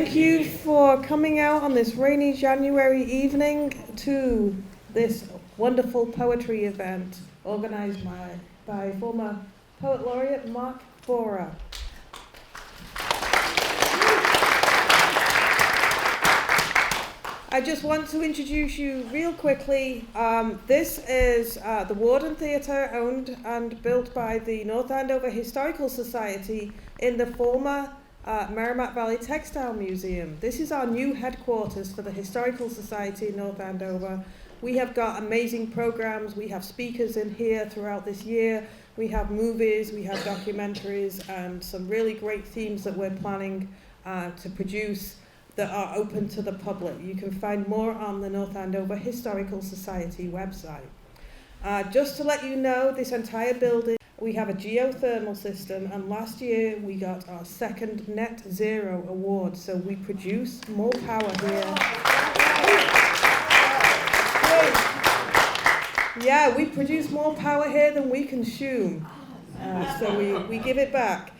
Thank you for coming out on this rainy January evening to this wonderful poetry event organized by former Poet Laureate Mark Bohrer. I just want to introduce you real quickly. This is the Worden Theater, owned and built by the North Andover Historical Society in the former Merrimack Valley Textile Museum. This is our new headquarters for the Historical Society in North Andover. We have got amazing programs. We have speakers in here throughout this year. We have movies, we have documentaries, and some really great themes that we're planning to produce that are open to the public. You can find more on the North Andover Historical Society website. Just to let you know, this entire building, we have a geothermal system, and last year we got our second net zero award, so we produce more power here. Yeah, we produce more power here than we consume, so we give it back.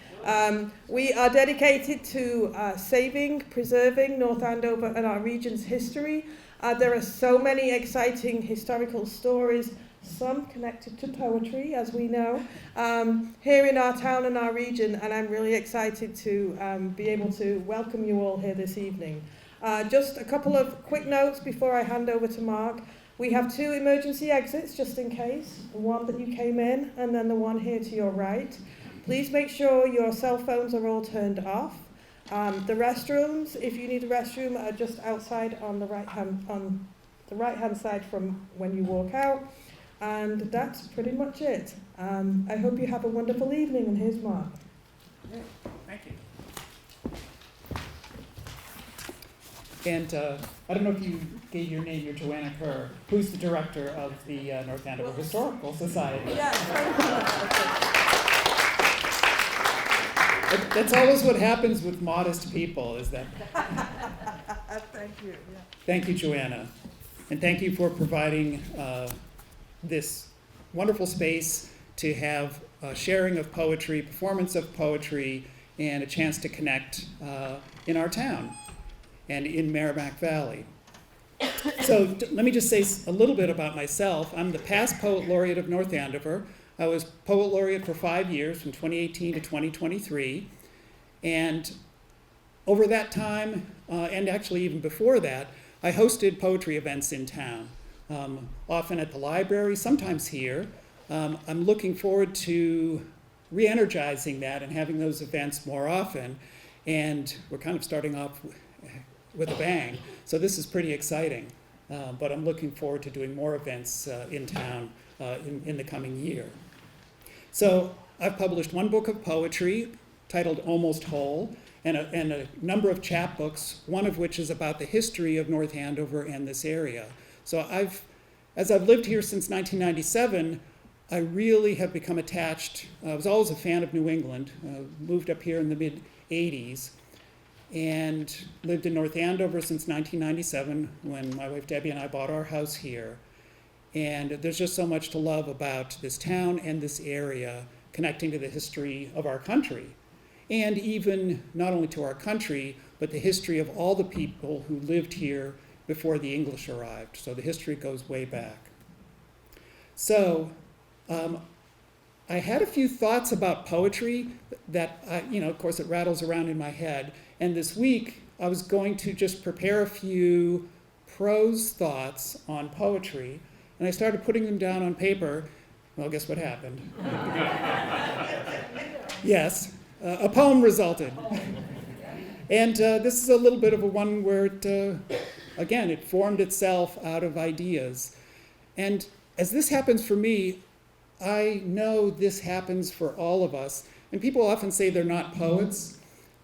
We are dedicated to saving, preserving North Andover and our region's history. There are so many exciting historical stories, some connected to poetry, as we know, here in our town and our region, and I'm really excited to be able to welcome you all here this evening. Just a couple of quick notes before I hand over to Mark. We have two emergency exits, just in case, the one that you came in, and then the one here to your right. Please make sure your cell phones are all turned off. The restrooms, if you need a restroom, are just outside on the right-hand side from when you walk out. And that's pretty much it. I hope you have a wonderful evening, and here's Mark. Thank you. And I don't know if you gave your name, you're Joanna Kerr, who's the director of the North Andover Historical Society. Yes. That's always what happens with modest people, is that. Thank you. Yeah. Thank you, Joanna. And thank you for providing this wonderful space to have a sharing of poetry, performance of poetry, and a chance to connect in our town and in Merrimack Valley. So let me just say a little bit about myself. I'm the past Poet Laureate of North Andover. I was Poet Laureate for 5 years, from 2018 to 2023. And over that time, and actually even before that, I hosted poetry events in town, often at the library, sometimes here. I'm looking forward to re-energizing that and having those events more often. And we're kind of starting off with a bang. So this is pretty exciting. But I'm looking forward to doing more events in town in the coming year. So I've published one book of poetry titled Almost Whole, and a number of chapbooks, one of which is about the history of North Andover and this area. So as I've lived here since 1997, I really have become attached. I was always a fan of New England, moved up here in the mid-'80s, and lived in North Andover since 1997 when my wife Debbie and I bought our house here. And there's just so much to love about this town and this area, connecting to the history of our country. And even not only to our country, but the history of all the people who lived here before the English arrived. So the history goes way back. So I had a few thoughts about poetry that, of course, it rattles around in my head. And this week, I was going to just prepare a few prose thoughts on poetry. And I started putting them down on paper. Well, guess what happened? Yes, a poem resulted. And this is a little bit of a one where it formed itself out of ideas. And as this happens for me, I know this happens for all of us. And people often say they're not poets,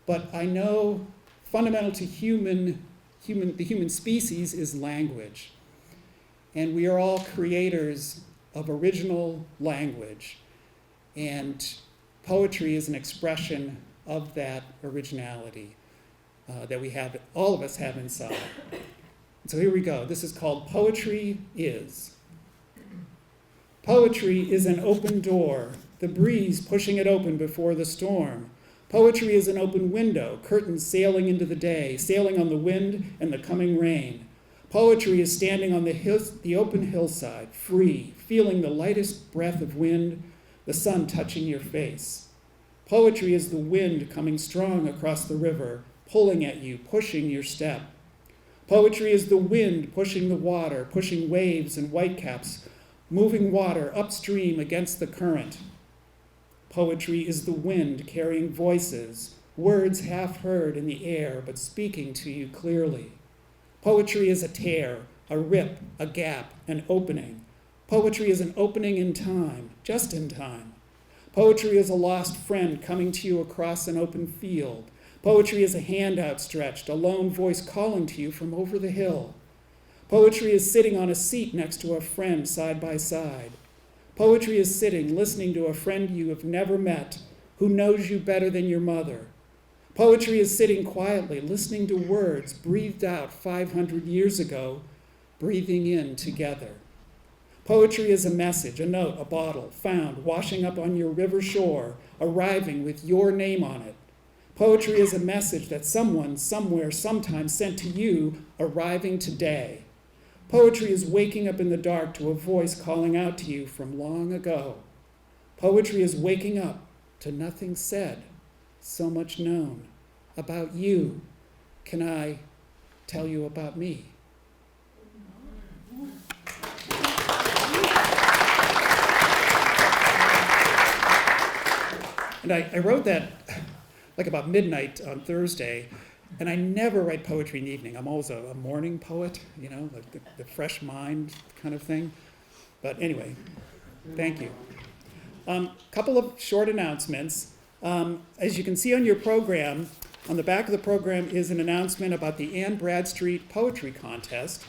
but I know fundamental to the human species is language. And we are all creators of original language. And poetry is an expression of that originality that we have, all of us have inside. So here we go. This is called Poetry Is. Poetry is an open door, the breeze pushing it open before the storm. Poetry is an open window, curtains sailing into the day, sailing on the wind and the coming rain. Poetry is standing on the open hillside, free, feeling the lightest breath of wind, the sun touching your face. Poetry is the wind coming strong across the river, pulling at you, pushing your step. Poetry is the wind pushing the water, pushing waves and whitecaps, moving water upstream against the current. Poetry is the wind carrying voices, words half heard in the air but speaking to you clearly. Poetry is a tear, a rip, a gap, an opening. Poetry is an opening in time, just in time. Poetry is a lost friend coming to you across an open field. Poetry is a hand outstretched, a lone voice calling to you from over the hill. Poetry is sitting on a seat next to a friend side by side. Poetry is sitting, listening to a friend you have never met, who knows you better than your mother. Poetry is sitting quietly, listening to words breathed out 500 years ago, breathing in together. Poetry is a message, a note, a bottle, found, washing up on your river shore, arriving with your name on it. Poetry is a message that someone, somewhere, sometime sent to you, arriving today. Poetry is waking up in the dark to a voice calling out to you from long ago. Poetry is waking up to nothing said, so much known. About you, can I tell you about me? And I wrote that like about midnight on Thursday, and I never write poetry in the evening. I'm always a morning poet, you know, like the fresh mind kind of thing. But anyway, thank you. Couple of short announcements. As you can see on your program, on the back of the program is an announcement about the Anne Bradstreet Poetry Contest.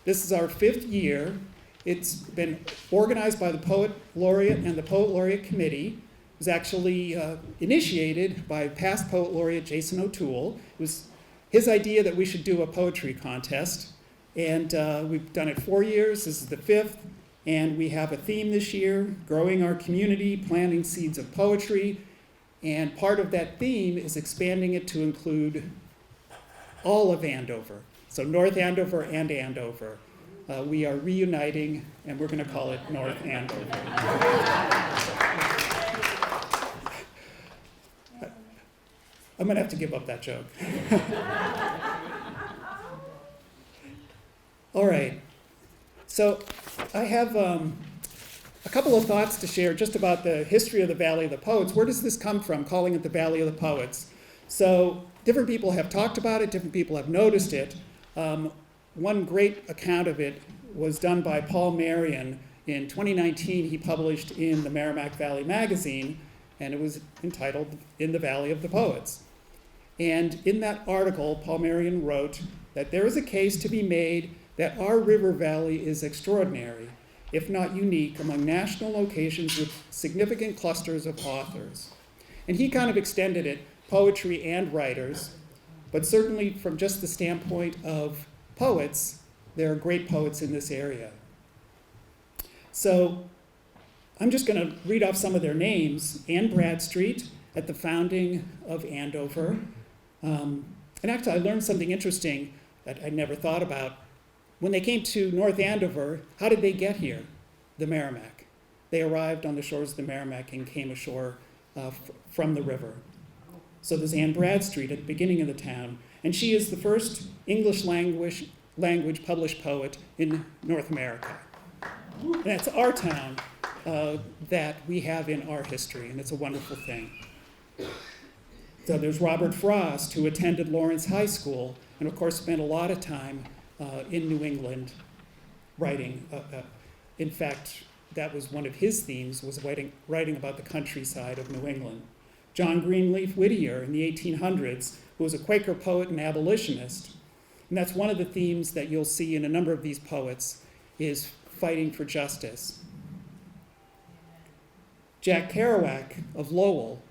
This is our 5th year. It's been organized by the Poet Laureate and the Poet Laureate Committee. It was actually initiated by past Poet Laureate Jason O'Toole. It was his idea that we should do a poetry contest, and we've done it 4 years. This is the 5th, and we have a theme this year, growing our community, planting seeds of poetry, and part of that theme is expanding it to include all of Andover, so North Andover and Andover. We are reuniting, and we're going to call it North Andover. I'm going to have to give up that joke. All right. So I have a couple of thoughts to share just about the history of the Valley of the Poets. Where does this come from, calling it the Valley of the Poets? So different people have talked about it. Different people have noticed it. One great account of it was done by Paul Marion. In 2019, he published in the Merrimack Valley magazine, and it was entitled In the Valley of the Poets. And in that article, Paul Marion wrote that there is a case to be made that our river valley is extraordinary, if not unique, among national locations with significant clusters of authors. And he kind of extended it, poetry and writers, but certainly from just the standpoint of poets, there are great poets in this area. So I'm just going to read off some of their names. Anne Bradstreet, at the founding of Andover. And actually, I learned something interesting that I never thought about. When they came to North Andover, how did they get here? The Merrimack. They arrived on the shores of the Merrimack and came ashore from the river. So there's Anne Bradstreet at the beginning of the town, and she is the first English language published poet in North America. And that's our town that we have in our history, and it's a wonderful thing. So there's Robert Frost, who attended Lawrence High School, and of course spent a lot of time in New England writing. In fact, that was one of his themes, was writing about the countryside of New England. John Greenleaf Whittier in the 1800s, who was a Quaker poet and abolitionist. And that's one of the themes that you'll see in a number of these poets, is fighting for justice. Jack Kerouac of Lowell,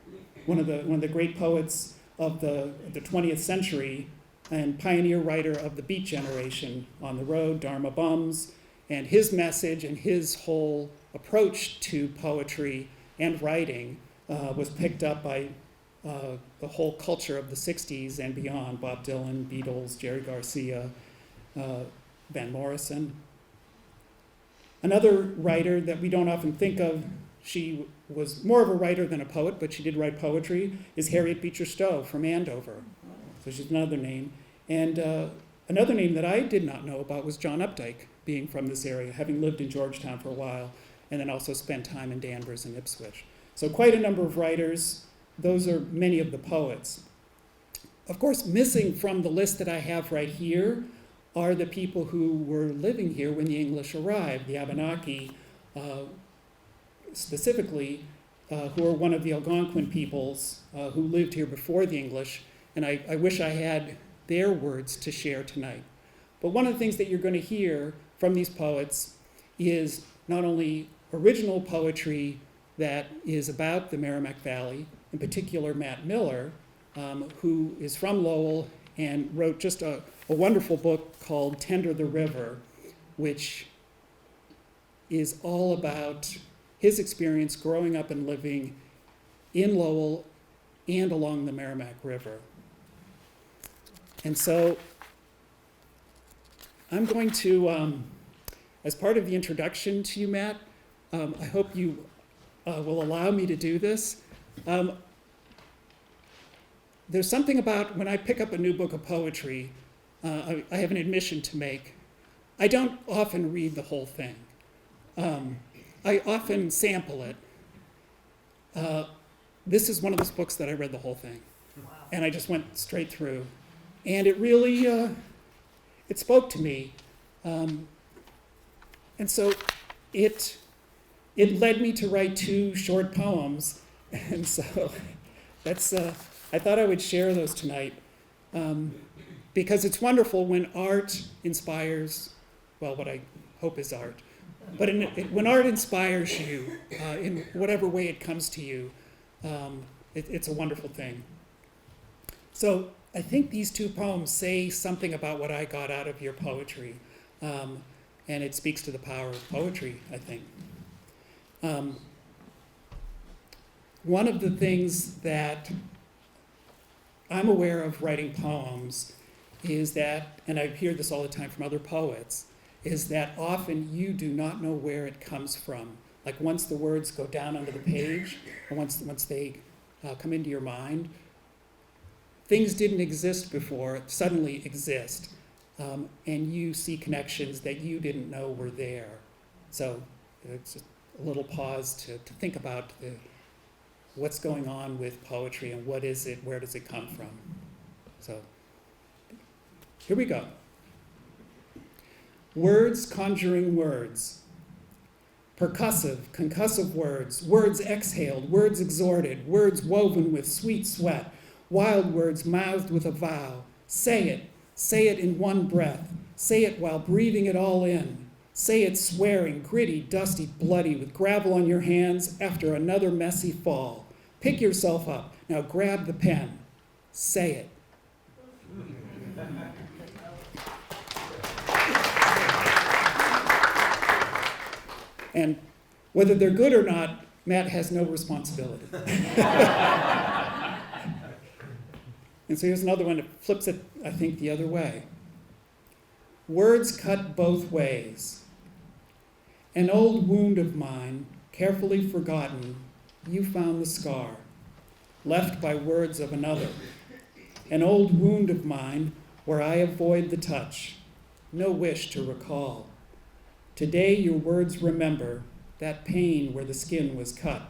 one of the great poets of the 20th century and pioneer writer of the Beat generation, On the Road, Dharma Bums, and his message and his whole approach to poetry and writing was picked up by the whole culture of the 60s and beyond, Bob Dylan, Beatles, Jerry Garcia, Van Morrison. Another writer that we don't often think of, she was more of a writer than a poet, but she did write poetry, is Harriet Beecher Stowe from Andover. So she's another name. And another name that I did not know about was John Updike, being from this area, having lived in Georgetown for a while, and then also spent time in Danvers and Ipswich. So quite a number of writers. Those are many of the poets. Of course, missing from the list that I have right here are the people who were living here when the English arrived, the Abenaki, specifically, who are one of the Algonquin peoples who lived here before the English, and I wish I had their words to share tonight. But one of the things that you're going to hear from these poets is not only original poetry that is about the Merrimack Valley, in particular Matt Miller, who is from Lowell and wrote just a wonderful book called Tender the River, which is all about his experience growing up and living in Lowell and along the Merrimack River. And so I'm going to, as part of the introduction to you, Matt, I hope you will allow me to do this. There's something about when I pick up a new book of poetry, I have an admission to make. I don't often read the whole thing. I often sample it. This is one of those books that I read the whole thing. Wow. And I just went straight through. And it really, it spoke to me. And so it led me to write 2 short poems. And so that's, I thought I would share those tonight. Because it's wonderful when art inspires, well, what I hope is art. But when art inspires you, in whatever way it comes to you, it's a wonderful thing. So I think these 2 poems say something about what I got out of your poetry. And it speaks to the power of poetry, I think. One of the things that I'm aware of writing poems is that, and I hear this all the time from other poets, is that often you do not know where it comes from. Like once the words go down onto the page, or once they come into your mind, things didn't exist before, suddenly exist. And you see connections that you didn't know were there. So it's just a little pause to think about what's going on with poetry and what is it, where does it come from? So here we go. Words conjuring words. Percussive, concussive words, words exhaled, words exhorted, words woven with sweet sweat, wild words mouthed with a vow. Say it in one breath, say it while breathing it all in. Say it swearing, gritty, dusty, bloody, with gravel on your hands after another messy fall. Pick yourself up, now grab the pen, say it. And whether they're good or not, Matt has no responsibility. And so here's another one that flips it, I think, the other way. Words cut both ways. An old wound of mine, carefully forgotten, you found the scar, left by words of another. An old wound of mine, where I avoid the touch, no wish to recall. Today your words remember that pain where the skin was cut,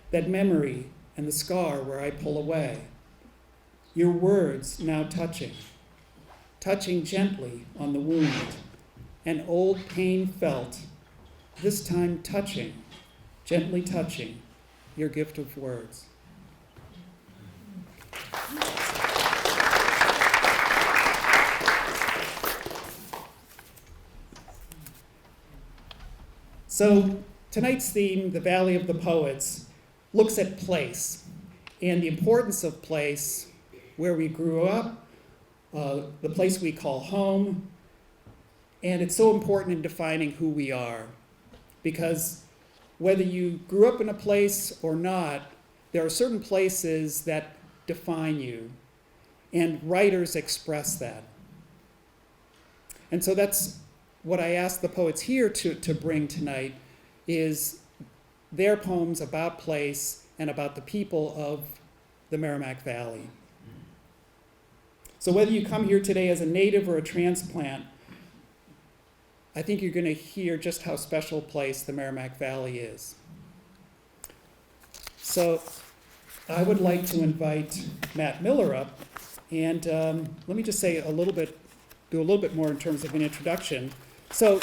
that memory and the scar where I pull away. Your words now touching gently on the wound, an old pain felt, this time touching, gently touching your gift of words. So tonight's theme, The Valley of the Poets, looks at place and the importance of place, where we grew up, the place we call home, and it's so important in defining who we are. Because whether you grew up in a place or not, there are certain places that define you, and writers express that. And so that's what I asked the poets here to bring tonight, is their poems about place and about the people of the Merrimack Valley. So whether you come here today as a native or a transplant, I think you're going to hear just how special a place the Merrimack Valley is. So I would like to invite Matt Miller up, and let me just say do a little bit more in terms of an introduction. So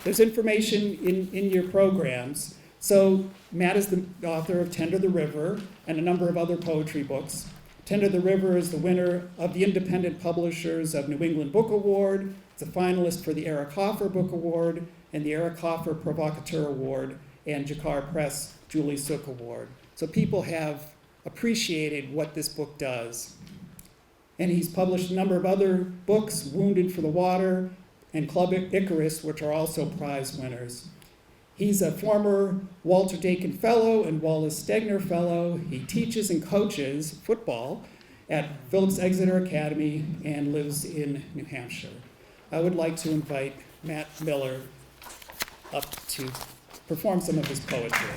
there's information in your programs. So Matt is the author of Tender the River and a number of other poetry books. Tender the River is the winner of the Independent Publishers of New England Book Award. It's a finalist for the Eric Hoffer Book Award and the Eric Hoffer Provocateur Award and Jakar Press Julie Sook Award. So people have appreciated what this book does. And he's published a number of other books, Wounded for the Water and Club Icarus, which are also prize winners. He's a former Walter Dakin Fellow and Wallace Stegner Fellow. He teaches and coaches football at Phillips Exeter Academy and lives in New Hampshire. I would like to invite Matt Miller up to perform some of his poetry.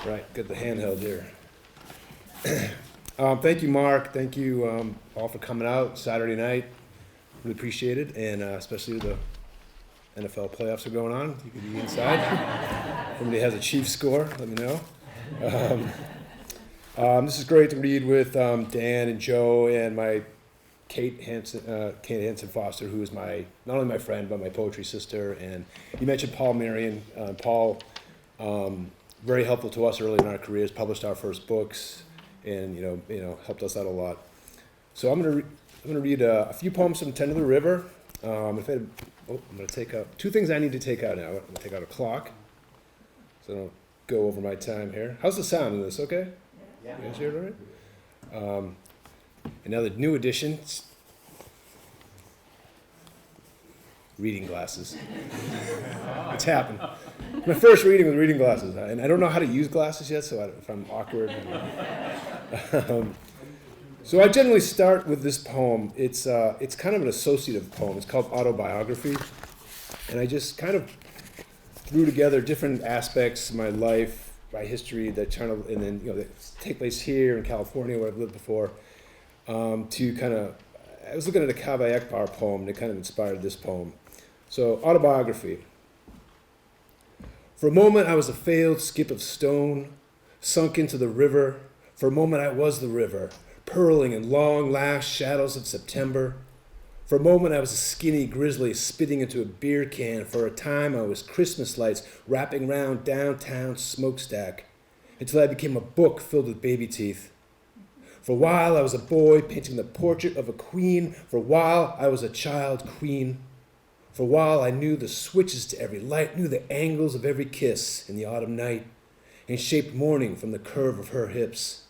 Right, get the handheld here. Thank you, Mark. Thank you all for coming out Saturday night. Really appreciate it, and especially the NFL playoffs are going on. You could be inside. If anybody has a Chiefs score, let me know. This is great to read with Dan and Joe and my Kate Hansen Foster, who is not only my friend but my poetry sister. And you mentioned Paul Marion. Paul, very helpful to us early in our careers. Published our first books, and helped us out a lot. So I'm gonna read a few poems from Tender the River. I'm gonna take out two things I need to take out now. I'm gonna take out a clock, so I don't go over my time here. How's the sound in this? Okay? Yeah. You guys hear it all right? And now the new edition, reading glasses. It's happened. My first reading with reading glasses, and I don't know how to use glasses yet, so if I'm awkward. So I generally start with this poem. It's kind of an associative poem. It's called Autobiography, and I just kind of threw together different aspects of my life, my history that that take place here in California where I've lived before. I was looking at a Kaveh Ekbar poem, and it kind of inspired this poem. So, Autobiography. For a moment I was a failed skip of stone, sunk into the river. For a moment I was the river, purling in long lashed shadows of September. For a moment I was a skinny grizzly spitting into a beer can. For a time I was Christmas lights wrapping round downtown smokestack, until I became a book filled with baby teeth. For a while I was a boy painting the portrait of a queen. For a while I was a child queen. For a while I knew the switches to every light, knew the angles of every kiss in the autumn night, and shaped morning from the curve of her hips.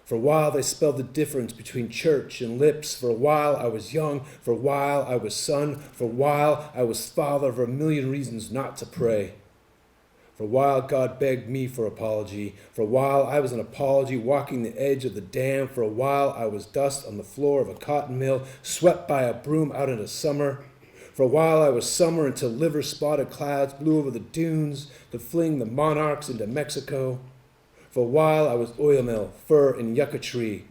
For a while they spelled the difference between church and lips. For a while I was young. For a while I was son. For a while I was father of a million reasons not to pray. For a while God begged me for apology. For a while I was an apology walking the edge of the dam. For a while I was dust on the floor of a cotton mill, swept by a broom out into summer. For a while I was summer until liver-spotted clouds blew over the dunes to fling the monarchs into Mexico. For a while I was oil mill, fir, and yucca tree.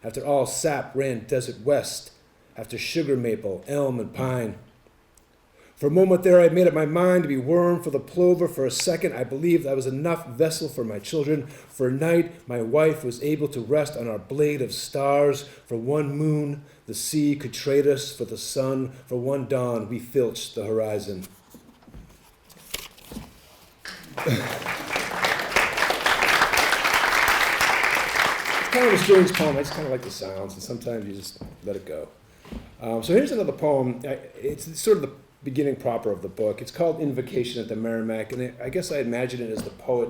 After all sap ran desert west, after sugar maple, elm, and pine. For a moment there I made up my mind to be worm for the plover. For a second I believed I was enough vessel for my children. For a night my wife was able to rest on our blade of stars. For one moon the sea could trade us for the sun. For one dawn we filched the horizon. It's kind of a strange poem. I just kind of like the sounds, and sometimes you just let it go. So here's another poem. It's sort of the beginning proper of the book. It's called Invocation at the Merrimack, and I guess I imagine it as the poet.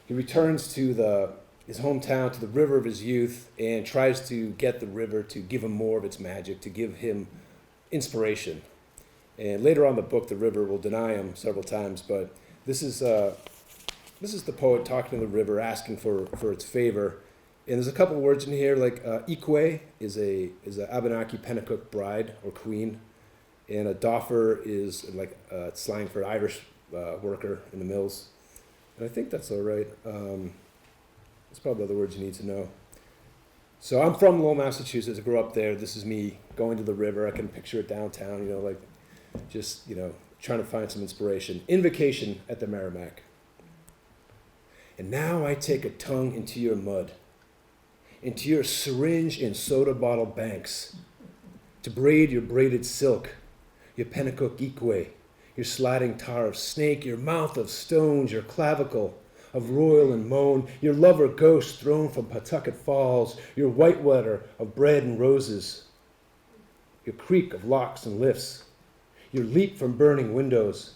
He returns to his hometown, to the river of his youth, and tries to get the river to give him more of its magic, to give him inspiration. And later on in the book, the river will deny him several times, but this is the poet talking to the river, asking for its favor. And there's a couple of words in here, like Ikwe is a Abenaki Pennacook bride or queen, and a doffer is like slang for Irish worker in the mills. And I think that's all right. There's probably other words you need to know. So I'm from Lowell, Massachusetts. I grew up there. This is me going to the river. I can picture it downtown, like just, trying to find some inspiration. Invocation at the Merrimack. And now I take a tongue into your mud, into your syringe and soda bottle banks, to braid your braided silk, your Pennacook Ikwe, your sliding tar of snake, your mouth of stones, your clavicle of royal and moan, your lover ghost thrown from Pawtucket Falls, your whitewater of bread and roses, your creak of locks and lifts, your leap from burning windows,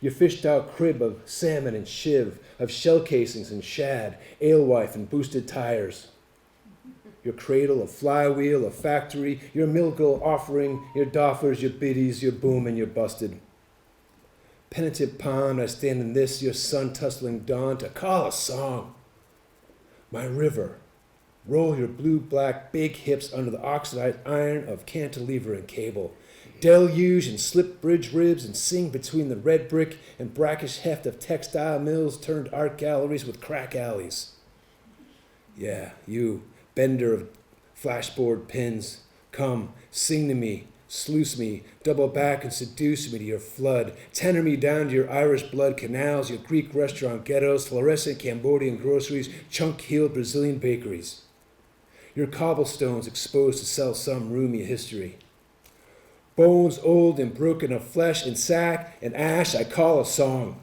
your fished out crib of salmon and shiv, of shell casings and shad, alewife and boosted tires, your cradle of flywheel, of factory, your millgill offering, your doffers, your biddies, your boom and your busted. Penitent pond, I stand in this, your sun-tussling dawn, to call a song. My river, roll your blue-black big hips under the oxidized iron of cantilever and cable. Deluge and slip bridge ribs and sing between the red brick and brackish heft of textile mills turned art galleries with crack alleys. Yeah, you, bender of flashboard pins, come, sing to me, sluice me, double back and seduce me to your flood, tenor me down to your Irish blood canals, your Greek restaurant ghettos, fluorescent Cambodian groceries, chunk-heeled Brazilian bakeries. Your cobblestones exposed to sell some roomy history. Bones old and broken of flesh and sack and ash, I call a song.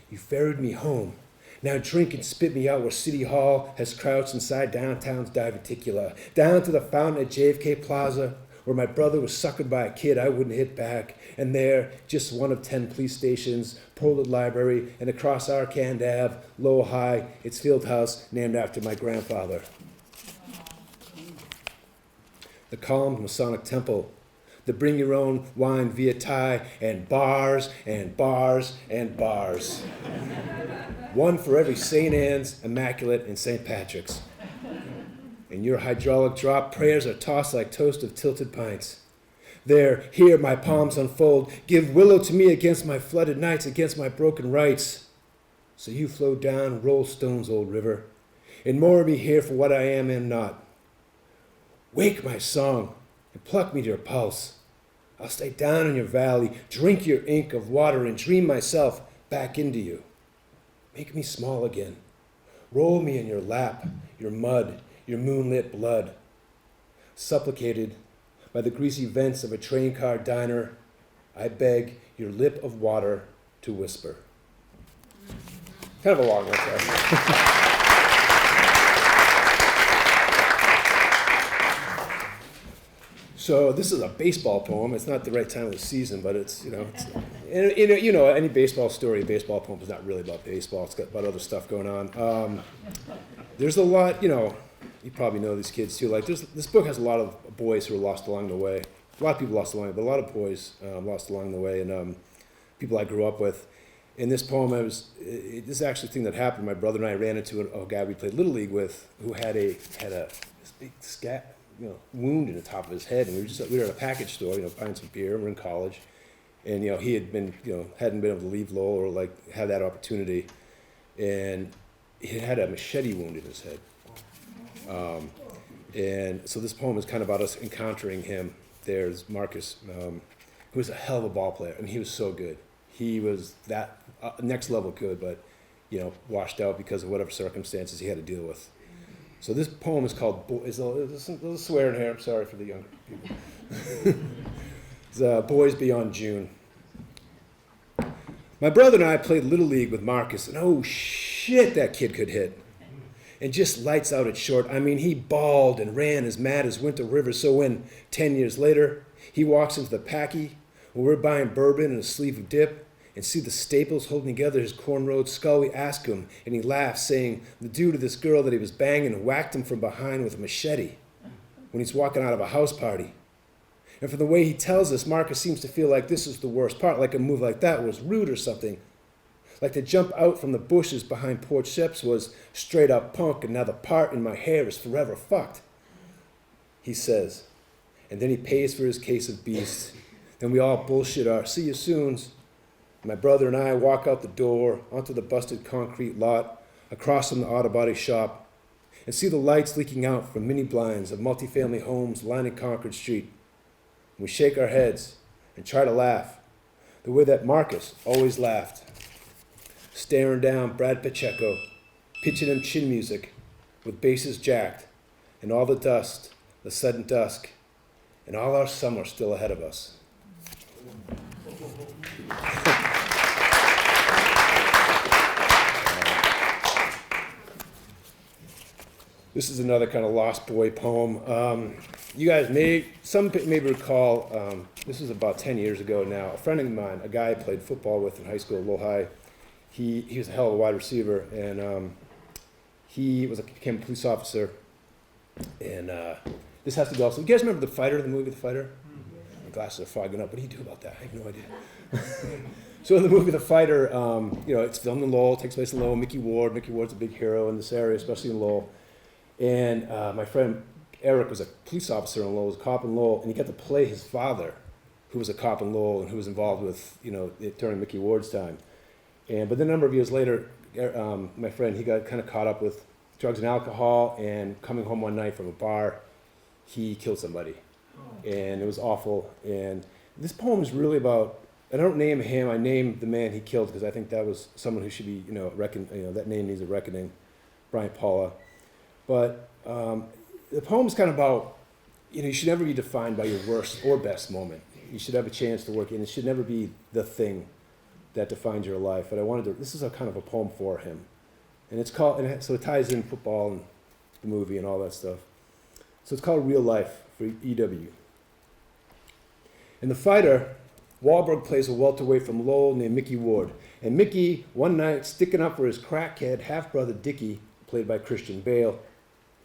You ferried me home. Now drink and spit me out where City Hall has crouched inside downtown's diverticula, down to the fountain at JFK Plaza, where my brother was suckered by a kid I wouldn't hit back, and there, just one of 10 police stations, Poland Library, and across Arcand Ave, Lowell High, its field house named after my grandfather. The columned Masonic temple, the bring your own wine via Thai, and bars and bars and bars. One for every St. Anne's, Immaculate, and St. Patrick's. In your hydraulic drop, prayers are tossed like toast of tilted pints. There, here, my palms unfold. Give willow to me against my flooded nights, against my broken rights. So you flow down, roll stones, old river, and moor me here for what I am not. Wake my song, and pluck me to your pulse. I'll stay down in your valley, drink your ink of water, and dream myself back into you. Make me small again. Roll me in your lap, your mud, your moonlit blood. Supplicated by the greasy vents of a train car diner, I beg your lip of water to whisper. Kind of a long one, sorry. So this is a baseball poem. It's not the right time of the season, but it's, any baseball story, baseball poem is not really about baseball. It's got about other stuff going on. There's a lot, you probably know these kids too. Like this book has a lot of boys who were lost along the way. A lot of people lost along the way, but a lot of boys lost along the way, and people I grew up with. In this poem, this is actually a thing that happened. My brother and I ran into a guy we played Little League with who had this big scat, wound in the top of his head, and we were at a package store, buying some beer. We're in college, and he had been, hadn't been able to leave Lowell or have that opportunity, and he had a machete wound in his head. And so this poem is kind of about us encountering him. There's Marcus, who was a hell of a ball player. I mean, he was so good. He was that next level good, but washed out because of whatever circumstances he had to deal with. So this poem is called, there's a swear in here, I'm sorry for the younger people. It's Boys Beyond June. My brother and I played Little League with Marcus, and oh shit, that kid could hit. And just lights out at short. I mean, he bawled and ran as mad as Winter River. So when, 10 years later, he walks into the Packy, when we're buying bourbon and a sleeve of dip, and see the staples holding together his cornrowed skull, we ask him, and he laughs, saying the dude of this girl that he was banging whacked him from behind with a machete when he's walking out of a house party. And from the way he tells us, Marcus seems to feel like this is the worst part, like a move like that was rude or something. Like to jump out from the bushes behind porch steps was straight up punk, and now the part in my hair is forever fucked, he says. And then he pays for his case of beast. Then we all bullshit our see you soons. My brother and I walk out the door onto the busted concrete lot across from the auto body shop and see the lights leaking out from mini blinds of multifamily homes lining Concord Street. We shake our heads and try to laugh the way that Marcus always laughed, staring down Brad Pacheco, pitching him chin music with basses jacked, and all the dust, the sudden dusk, and all our summer still ahead of us. This is another kind of lost boy poem. You guys some maybe recall, this was about 10 years ago now. A friend of mine, a guy I played football with in high school, Lowell High, he was a hell of a wide receiver, and he became a police officer. And this has to go also. You guys remember The Fighter, the movie The Fighter? My glasses are fogging up. What do you do about that? I have no idea. So the movie The Fighter, it's filmed in Lowell, takes place in Lowell. Mickey Ward's a big hero in this area, especially in Lowell. And my friend Eric was a police officer in Lowell, was a cop in Lowell, and he got to play his father, who was a cop in Lowell and who was involved with, during Mickey Ward's time. But then a number of years later, my friend, he got kind of caught up with drugs and alcohol, and coming home one night from a bar, he killed somebody. And it was awful. And this poem is really about, and I don't name him, I name the man he killed because I think that was someone who should be, that name needs a reckoning, Bryant Paula. But the poem is kind of about, you should never be defined by your worst or best moment. You should have a chance to work in. It should never be the thing that defines your life. But this is a kind of a poem for him. And it's called, so it ties in football and the movie and all that stuff. So it's called Real Life for EW. In The Fighter, Wahlberg plays a welterweight from Lowell named Mickey Ward. And Mickey, one night, sticking up for his crackhead half-brother Dickie, played by Christian Bale,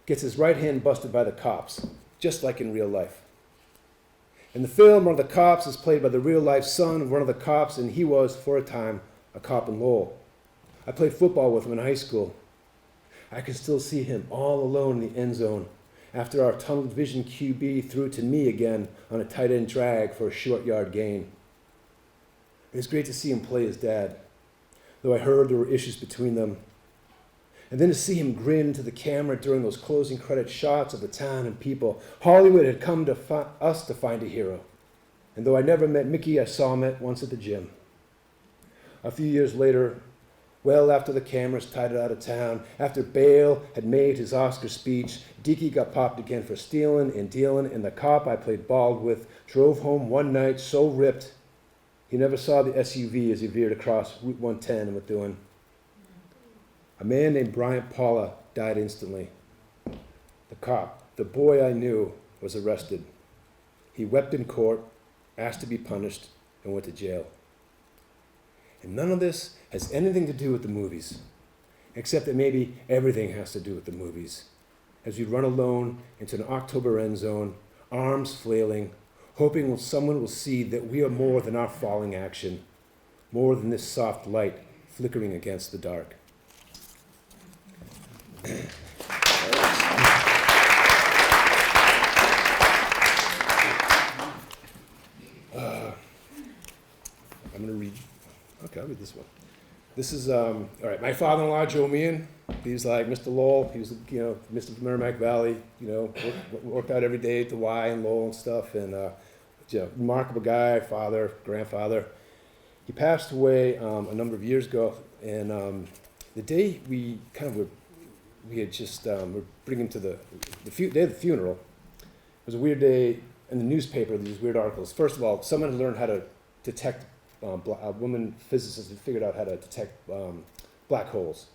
gets his right hand busted by the cops, just like in real life. In the film, one of the cops is played by the real-life son of one of the cops, and he was, for a time, a cop in Lowell. I played football with him in high school. I can still see him all alone in the end zone after our tunnel vision QB threw it to me again on a tight end drag for a short yard gain. It was great to see him play his dad, though I heard there were issues between them. And then to see him grin to the camera during those closing credit shots of the town and people. Hollywood had come to us to find a hero. And though I never met Mickey, I saw him once at the gym. A few years later, well after the cameras tided out of town, after Bale had made his Oscar speech, Dickie got popped again for stealing and dealing, and the cop I played ball with drove home one night so ripped, he never saw the SUV as he veered across Route 110 and was doing. A man named Bryant Paula died instantly. The cop, the boy I knew, was arrested. He wept in court, asked to be punished, and went to jail. And none of this has anything to do with the movies, except that maybe everything has to do with the movies. As we run alone into an October end zone, arms flailing, hoping someone will see that we are more than our falling action, more than this soft light flickering against the dark. I'm going to read. Okay, I'll read this one. This is, all right, my father-in-law, Joe Meehan, he's like Mr. Lowell. He was, Mr. Merrimack Valley, worked out every day at the Y and Lowell and stuff. And, remarkable guy, father, grandfather. He passed away a number of years ago. And the day we had just, we're bringing to the day of the funeral. It was a weird day in the newspaper, these weird articles. First of all, someone had learned how to detect, a woman physicist had figured out how to detect black holes.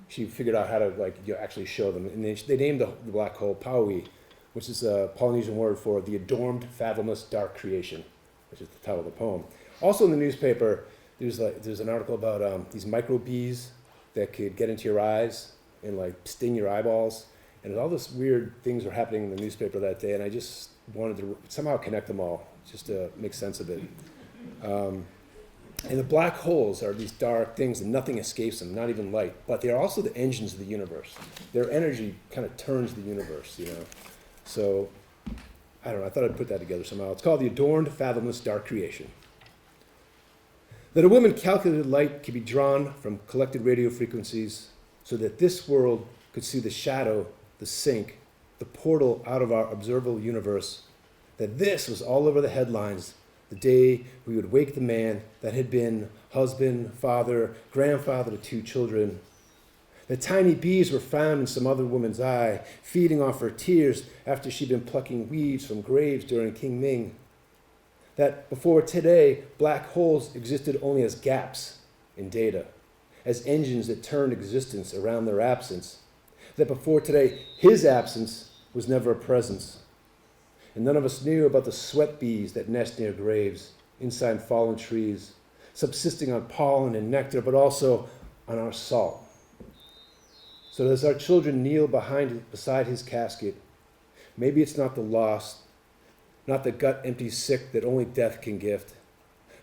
She figured out how to actually show them. And they named the black hole Paui, which is a Polynesian word for the adorned, fathomless, dark creation, which is the title of the poem. Also in the newspaper, there's an article about these micro bees that could get into your eyes and sting your eyeballs. And all this weird things were happening in the newspaper that day, and I just wanted to somehow connect them all, just to make sense of it. And the black holes are these dark things, and nothing escapes them, not even light. But they are also the engines of the universe. Their energy kind of turns the universe, you know. So, I don't know, I thought I'd put that together somehow. It's called The Adorned, Fathomless Dark Creation. That a woman calculated light could be drawn from collected radio frequencies so that this world could see the shadow, the sink, the portal out of our observable universe. That this was all over the headlines the day we would wake the man that had been husband, father, grandfather to 2 children. That tiny bees were found in some other woman's eye, feeding off her tears after she'd been plucking weeds from graves during King Ming. That before today, black holes existed only as gaps in data, as engines that turned existence around their absence. That before today, his absence was never a presence. And none of us knew about the sweat bees that nest near graves, inside fallen trees, subsisting on pollen and nectar, but also on our salt. So as our children kneel beside his casket, maybe it's not the lost, not the gut-empty sick that only death can gift,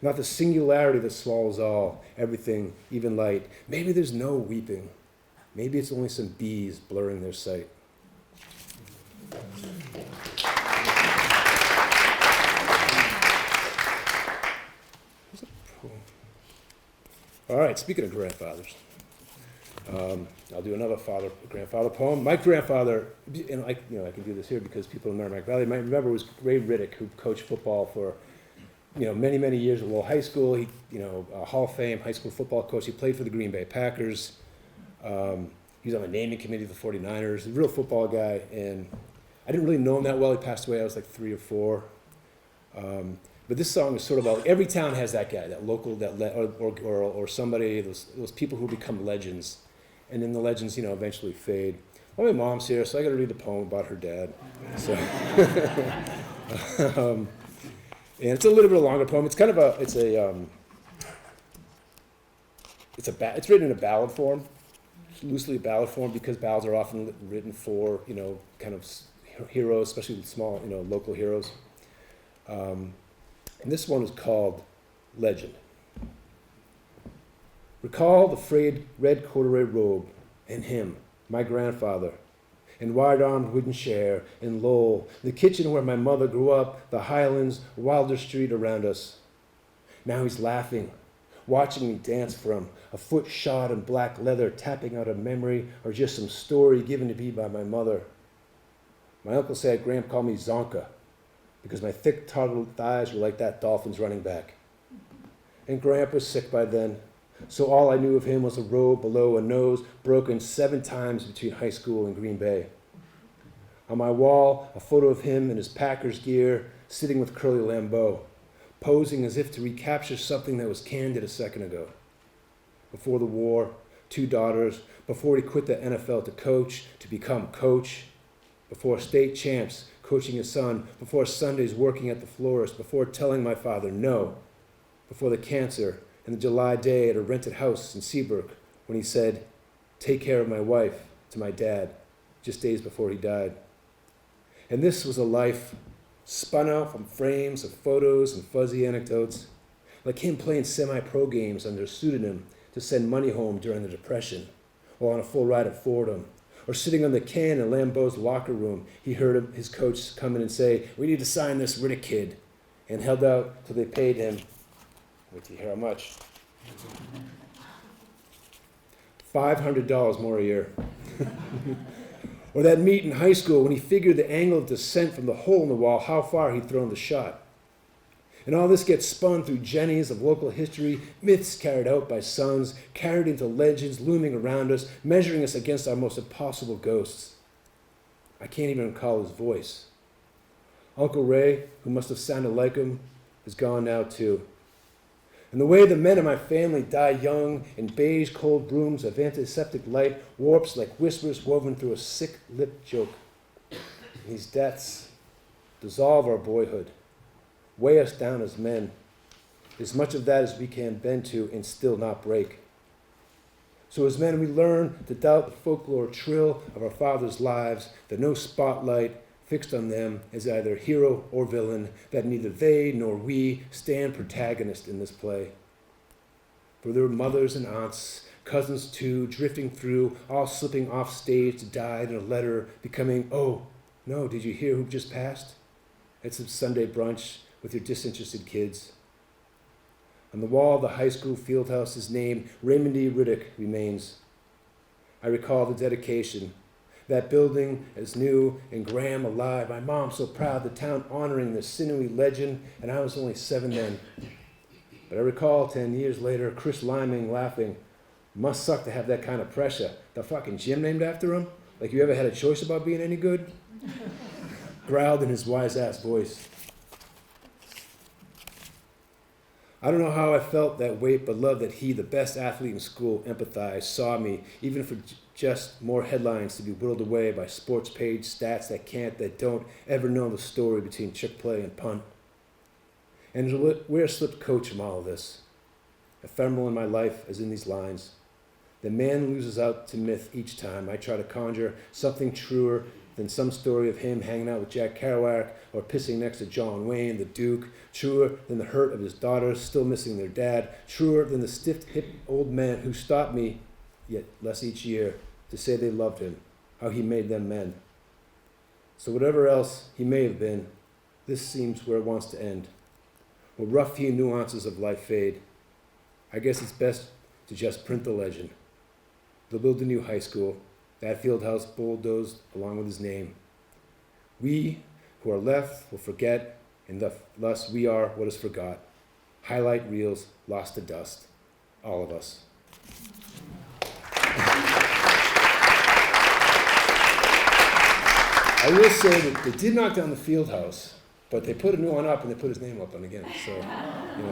not the singularity that swallows all, everything, even light. Maybe there's no weeping. Maybe it's only some bees blurring their sight. All right, speaking of grandfathers, I'll do another grandfather poem. My grandfather, and I can do this here because people in Merrimack Valley might remember, was Ray Riddick, who coached football for, many, many years at Lowell High School. He, a Hall of Fame high school football coach. He played for the Green Bay Packers. He was on the naming committee of the 49ers. A real football guy, and I didn't really know him that well. He passed away. I was like 3 or 4. But this song is sort of about, every town has that guy, that local, or somebody, those people who become legends. And then the legends, eventually fade. Well, my mom's here, so I got to read the poem about her dad. So, and it's a little bit of a longer poem. It's kind of it's written in a ballad form, loosely a ballad form, because ballads are often written for, kind of heroes, especially small, local heroes. And this one is called Legend. Recall the frayed red corduroy robe, and him, my grandfather, and wide-armed wooden chair in Lowell, the kitchen where my mother grew up, the Highlands, Wilder Street around us. Now he's laughing, watching me dance for him, a foot shod in black leather, tapping out a memory or just some story given to me by my mother. My uncle said Graham called me Zonka, because my thick, toddled thighs were like that dolphin's running back. And Grandpa was sick by then, so all I knew of him was a robe below a nose broken 7 times between high school and Green Bay. On my wall, a photo of him in his Packers gear, sitting with Curly Lambeau, posing as if to recapture something that was candid a second ago. Before the war, 2 daughters, before he quit the NFL to coach, to become coach, before state champs, coaching his son, before Sundays working at the florist, before telling my father no, before the cancer and the July day at a rented house in Seabrook when he said, "Take care of my wife," to my dad, just days before he died. And this was a life spun out from frames of photos and fuzzy anecdotes, like him playing semi-pro games under a pseudonym to send money home during the Depression, or on a full ride at Fordham, or sitting on the can in Lambeau's locker room, he heard his coach come in and say, "We need to sign this Riddick kid," and held out till they paid him. Wait till you hear how much. $500 more a year. Or that meet in high school when he figured the angle of descent from the hole in the wall, how far he'd thrown the shot. And all this gets spun through jennies of local history, myths carried out by sons, carried into legends looming around us, measuring us against our most impossible ghosts. I can't even recall his voice. Uncle Ray, who must have sounded like him, is gone now too. And the way the men in my family die young in beige cold brooms of antiseptic light warps like whispers woven through a sick-lipped joke. And these deaths dissolve our boyhood, weigh us down as men, as much of that as we can bend to and still not break. So as men we learn to doubt the folklore trill of our fathers' lives, that no spotlight fixed on them as either hero or villain, that neither they nor we stand protagonist in this play. For there were mothers and aunts, cousins too, drifting through, all slipping off stage to die in a letter, becoming, oh, no, did you hear who just passed? At some Sunday brunch with your disinterested kids. On the wall of the high school field house, his name, Raymond E. Riddick, remains. I recall the dedication, that building as new and Graham alive, my mom so proud, the town honoring the sinewy legend, and I was only 7 then. But I recall 10 years later, Chris Liming laughing, must suck to have that kind of pressure. The fucking gym named after him? Like you ever had a choice about being any good? Growled in his wise-ass voice. I don't know how I felt that weight, but loved that he, the best athlete in school, empathized, saw me, even for just more headlines to be whittled away by sports page stats that don't ever know the story between trick play and punt. And where slipped coach from all of this? Ephemeral in my life as in these lines. The man loses out to myth each time I try to conjure something truer than some story of him hanging out with Jack Kerouac or pissing next to John Wayne, the Duke, truer than the hurt of his daughters still missing their dad, truer than the stiff-hipped old men who stopped me, yet less each year, to say they loved him, how he made them men. So whatever else he may have been, this seems where it wants to end. Where rough-hewn nuances of life fade. I guess it's best to just print the legend. They'll build a new high school. That field house bulldozed along with his name. We who are left will forget, and thus we are what is forgot. Highlight reels lost to dust. All of us. I will say that they did knock down the field house, but they put a new one up and they put his name up on again. So,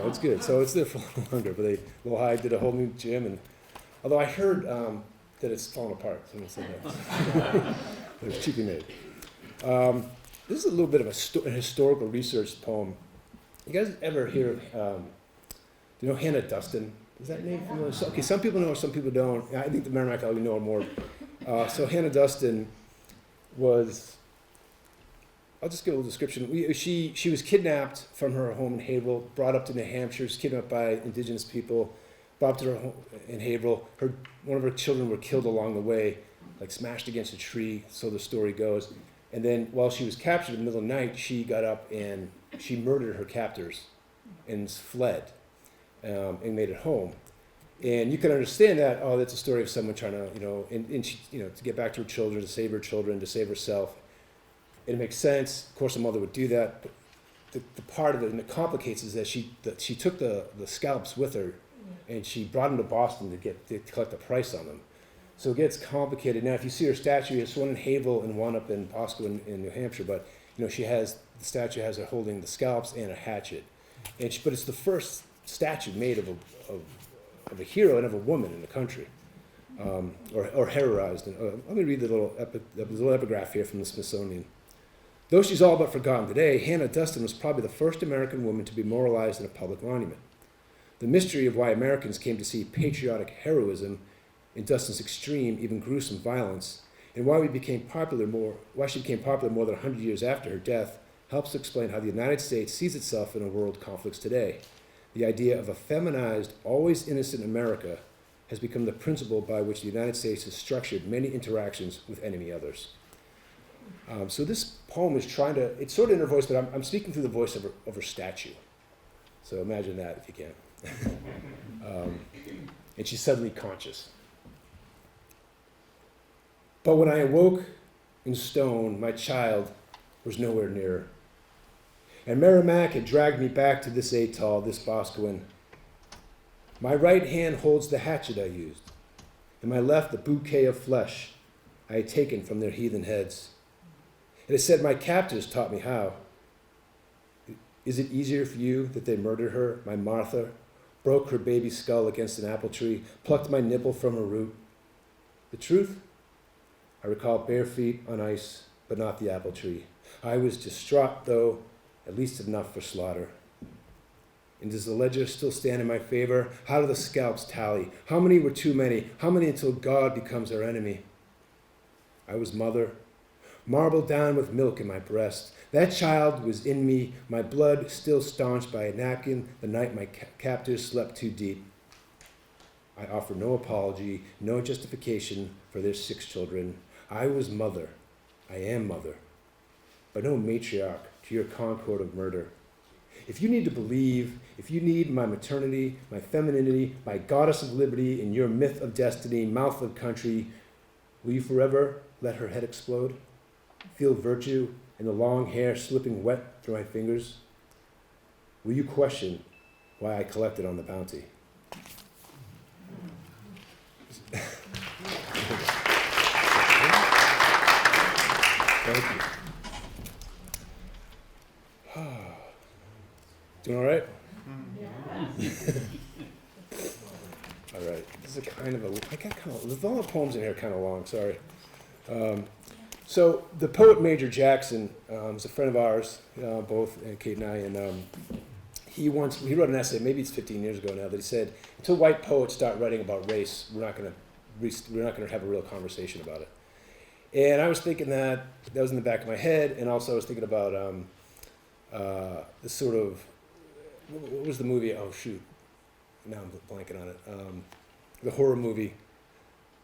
it's good. So it's there for a little longer. But Lowell High did a whole new gym, and although I heard that it's fallen apart. Someone said that. It was cheaply made. This is a little bit of a historical research poem. You guys ever hear of, do you know Hannah Duston? Is that name familiar? Okay, some people know, some people don't. I think the Merrimack Valley know her more. So Hannah Duston was, I'll just give a little description. She was kidnapped from her home in Haverhill, brought up to New Hampshire, was kidnapped by indigenous people, brought up to her home in Haverhill. One of her children were killed along the way, like smashed against a tree, so the story goes. And then while she was captured in the middle of the night, she got up and she murdered her captors and fled and made it home. And you can understand that, that's a story of someone trying to, and she, to get back to her children, to save her children, to save herself. It makes sense. Of course, a mother would do that. But the part of it, and it complicates, is that she took the scalps with her, and she brought them to Boston to collect the price on them. So it gets complicated. Now, if you see her statue, it's one in Haverhill and one up in Bosco in New Hampshire. But the statue has her holding the scalps and a hatchet. But it's the first statue made of a hero and of a woman in the country, or heroized. Let me read the little epigraph here from the Smithsonian. Though she's all but forgotten today, Hannah Duston was probably the first American woman to be memorialized in a public monument. The mystery of why Americans came to see patriotic heroism in Duston's extreme, even gruesome violence, and why she became popular more than 100 years after her death, helps to explain how the United States sees itself in a world conflicts today. The idea of a feminized, always innocent America has become the principle by which the United States has structured many interactions with enemy others. So this poem is it's sort of in her voice, but I'm speaking through the voice of her statue. So imagine that if you can. And she's suddenly conscious. But when I awoke in stone, my child was nowhere near. And Merrimack had dragged me back to this atoll, this Boscawen. My right hand holds the hatchet I used, and my left the bouquet of flesh I had taken from their heathen heads. It is said my captors taught me how. Is it easier for you that they murdered her, my Martha, broke her baby skull against an apple tree, plucked my nipple from her root? The truth? I recall bare feet on ice, but not the apple tree. I was distraught, though, at least enough for slaughter. And does the ledger still stand in my favor? How do the scalps tally? How many were too many? How many until God becomes our enemy? I was mother, marbled down with milk in my breast. That child was in me, my blood still staunched by a napkin the night my captors slept too deep. I offer no apology, no justification for their 6 children. I was mother. I am mother. But no matriarch to your concord of murder. If you need to believe, if you need my maternity, my femininity, my goddess of liberty in your myth of destiny, mouth of country, will you forever let her head explode? Feel virtue in the long hair slipping wet through my fingers? Will you question why I collected on the bounty? Thank you. Doing all right? All right. This is kind of all the poems in here are kind of long. Sorry. So the poet Major Jackson is a friend of ours, both Kate and I, and he wrote an essay, maybe it's 15 years ago now, that he said, until white poets start writing about race, we're not going to have a real conversation about it. And I was thinking that was in the back of my head, and also I was thinking about the sort of, what was the movie? Oh shoot, now I'm blanking on it. The horror movie.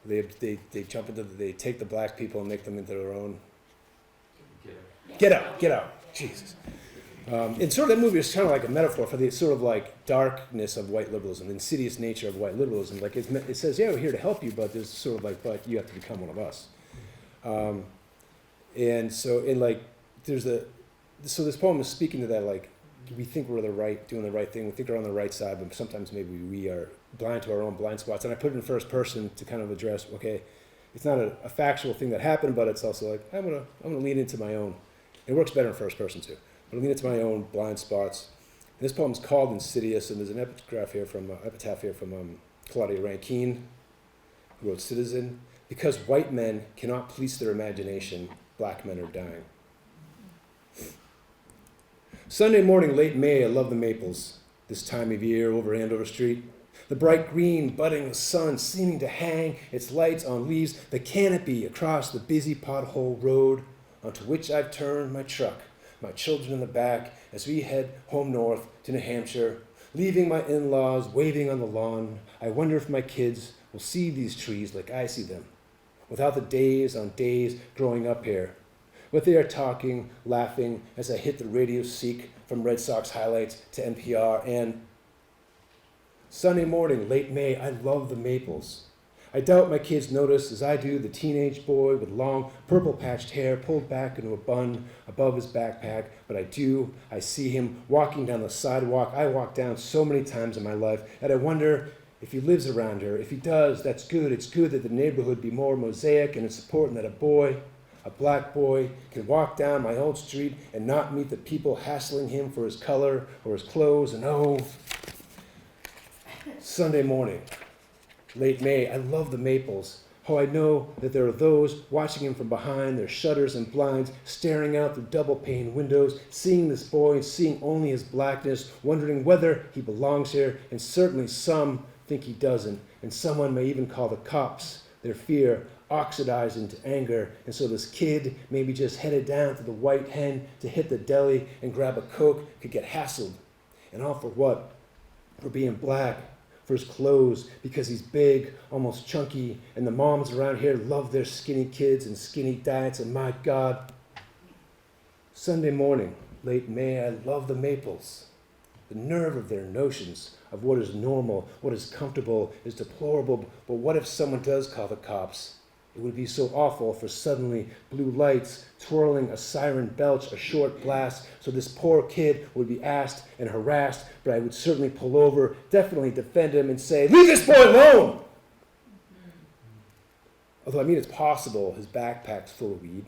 They take the black people and make them into their own. Get Out. Jesus. And sort of that movie is kind of like a metaphor for the sort of like darkness of white liberalism, the insidious nature of white liberalism. Like it says, yeah, we're here to help you, but there's sort of like, but you have to become one of us. And so this poem is speaking to that, like, we think we're doing the right thing. We think we're on the right side, but sometimes maybe we are blind to our own blind spots. And I put it in first person to kind of address, okay, it's not a factual thing that happened, but it's also like, I'm gonna lean into my own. It works better in first person too. I'm gonna lean into my own blind spots. And this poem is called Insidious, and there's an epitaph here from Claudia Rankine, who wrote Citizen. Because white men cannot police their imagination, black men are dying. Sunday morning, late May, I love the maples. This time of year over Andover Street. The bright green budding sun seeming to hang its lights on leaves, the canopy across the busy pothole road onto which I've turned my truck, my children in the back as we head home north to New Hampshire, leaving my in-laws waving on the lawn. I wonder if my kids will see these trees like I see them, without the days on days growing up here. But they are talking, laughing as I hit the radio seek from Red Sox highlights to NPR. And Sunday morning, late May, I love the maples. I doubt my kids notice as I do the teenage boy with long purple patched hair pulled back into a bun above his backpack, but I do. I see him walking down the sidewalk I walked down so many times in my life, and I wonder if he lives around here. If he does, that's good. It's good that the neighborhood be more mosaic, and it's important that a black boy, can walk down my old street and not meet the people hassling him for his color or his clothes. And oh, Sunday morning, late May, I love the maples. How I know that there are those watching him from behind their shutters and blinds, staring out through double-pane windows, seeing this boy and seeing only his blackness, wondering whether he belongs here, and certainly some think he doesn't, and someone may even call the cops, their fear oxidized into anger, and so this kid, maybe just headed down to the White Hen to hit the deli and grab a Coke, could get hassled. And all for what? For being black, for his clothes, because he's big, almost chunky, and the moms around here love their skinny kids and skinny diets, and my God. Sunday morning, late May, I love the maples. The nerve of their notions of what is normal, what is comfortable, is deplorable, but what if someone does call the cops? It would be so awful for suddenly blue lights, twirling a siren belch, a short blast, so this poor kid would be asked and harassed, but I would certainly pull over, definitely defend him and say, leave this boy alone! Although, I mean, it's possible his backpack's full of weed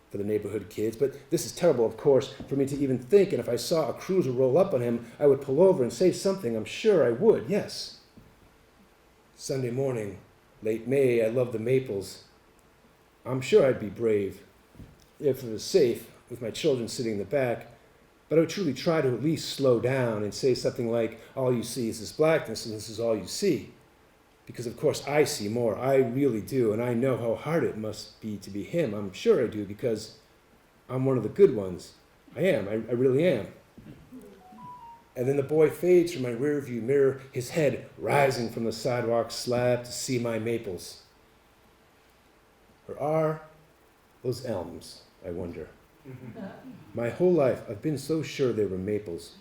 for the neighborhood kids, but this is terrible, of course, for me to even think, and if I saw a cruiser roll up on him, I would pull over and say something. I'm sure I would, yes. Sunday morning, late May, I love the maples. I'm sure I'd be brave if it was safe with my children sitting in the back, But I would truly try to at least slow down and say something like, all you see is this blackness and this is all you see. Because of course I see more, I really do, and I know how hard it must be to be him. I'm sure I do because I'm one of the good ones. I am, I really am. And then the boy fades from my rearview mirror, his head rising from the sidewalk slab to see my maples. Or are those elms, I wonder? My whole life I've been so sure they were maples,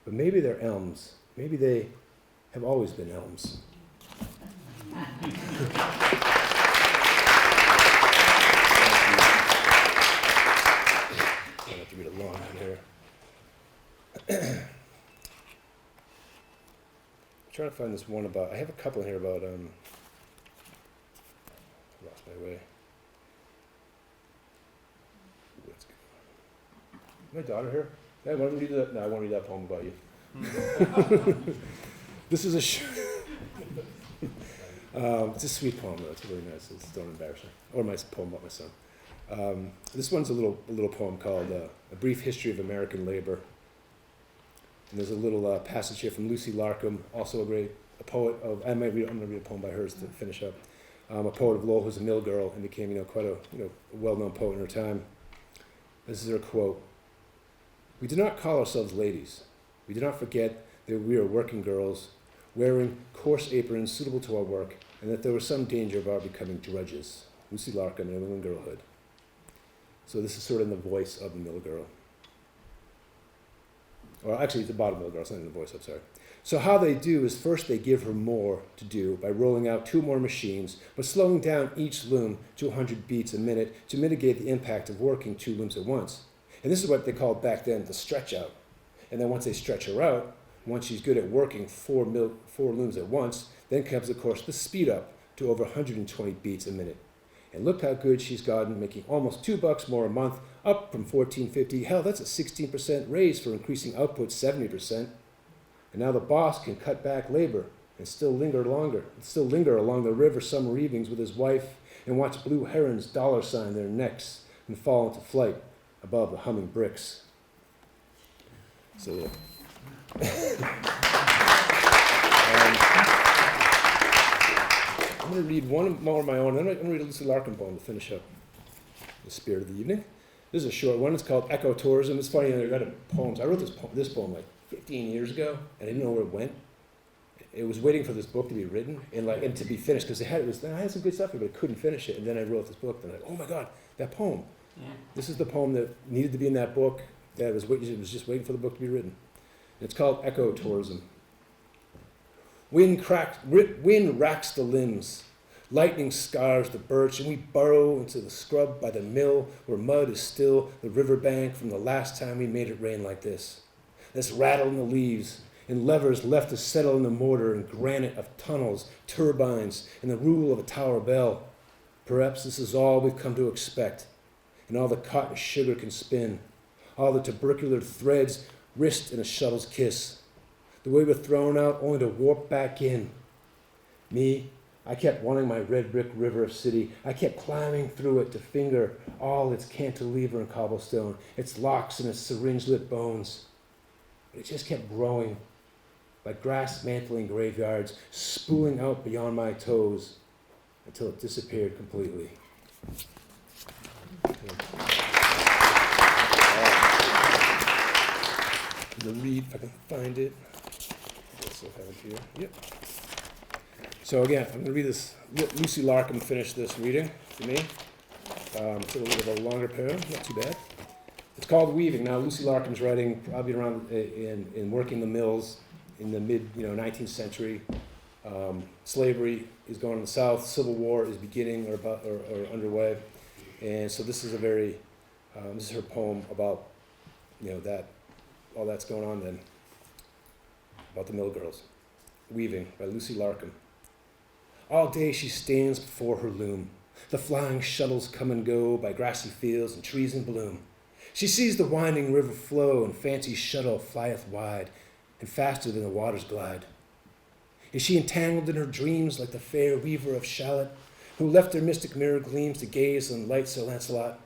but maybe they're elms. Maybe they have always been elms. I have to read a long one here. I'm trying to find this one about, I have a couple in here about, I lost my way. Let's go. My daughter here? Yeah, I want to read that. No, I want to read that poem about you. This is a it's a sweet poem, though. It's really nice. It's don't embarrass me. Or my poem about my son. This one's a little poem called "A Brief History of American Labor." And there's a little passage here from Lucy Larcom, also a poet of. I'm going to read a poem by hers to finish up. A poet of Lowell who's a mill girl and became, quite a well-known poet in her time. This is her quote: "We do not call ourselves ladies. We do not forget that we are working girls, wearing coarse aprons suitable to our work, and that there was some danger of our becoming drudges." Lucy Larcom, New England Girlhood. So this is sort of in the voice of the mill girl. Or actually, it's about a mill girl, it's not in the voice, I'm sorry. So how they do is first they give her more to do by rolling out 2 more machines, but slowing down each loom to 100 beats a minute to mitigate the impact of working 2 looms at once. And this is what they called back then the stretch out. And then once they stretch her out, once she's good at working 4 looms at once, then comes, of course, the speed up to over 120 beats a minute. And look how good she's gotten, making almost $2 more a month, up from $14.50. Hell, that's a 16% raise for increasing output 70%. And now the boss can cut back labor and still linger along the river summer evenings with his wife and watch blue herons dollar sign their necks and fall into flight above the humming bricks. So yeah. I'm going to read one more of my own, and I'm going to read a Lucy Larcom poem to finish up the spirit of the evening. This is a short one. It's called Ecotourism. It's funny, I read poems. I wrote this poem like 15 years ago, and I didn't know where it went. It was waiting for this book to be written and to be finished, because I had some good stuff here, but I couldn't finish it. And then I wrote this book, and I'm like, oh my God, that poem. Yeah. This is the poem that needed to be in that book. That was just waiting for the book to be written. And it's called Ecotourism. Wind racks the limbs, lightning scars the birch, and we burrow into the scrub by the mill where mud is still the riverbank from the last time we made it rain like this. This rattle in the leaves, and levers left to settle in the mortar and granite of tunnels, turbines, and the rule of a tower bell. Perhaps this is all we've come to expect, and all the cotton sugar can spin, all the tubercular threads wrist in a shuttle's kiss. The way we're thrown out only to warp back in. Me, I kept wanting my red brick river of city. I kept climbing through it to finger all its cantilever and cobblestone, its locks and its syringe-lit bones. But it just kept growing, like grass mantling graveyards, spooling out beyond my toes until it disappeared completely. The read, if I can find it. I still have it here. Yep. So again, I'm going to read this. Lucy Larcom finished this reading for me. It's a little bit of a longer poem, not too bad. It's called Weaving. Now, Lucy Larcom's writing probably around in working the mills in the mid 19th century. Slavery is going in the South. Civil War is beginning or underway, and so this is a very this is her poem about that all that's going on then about the mill girls. Weaving by Lucy Larcom. All day she stands before her loom. The flying shuttles come and go by grassy fields and trees in bloom. She sees the winding river flow, and fancy's shuttle flieth wide, and faster than the waters glide. Is she entangled in her dreams like the fair weaver of Shalott, who left her mystic mirror gleams to gaze on light Sir Lancelot?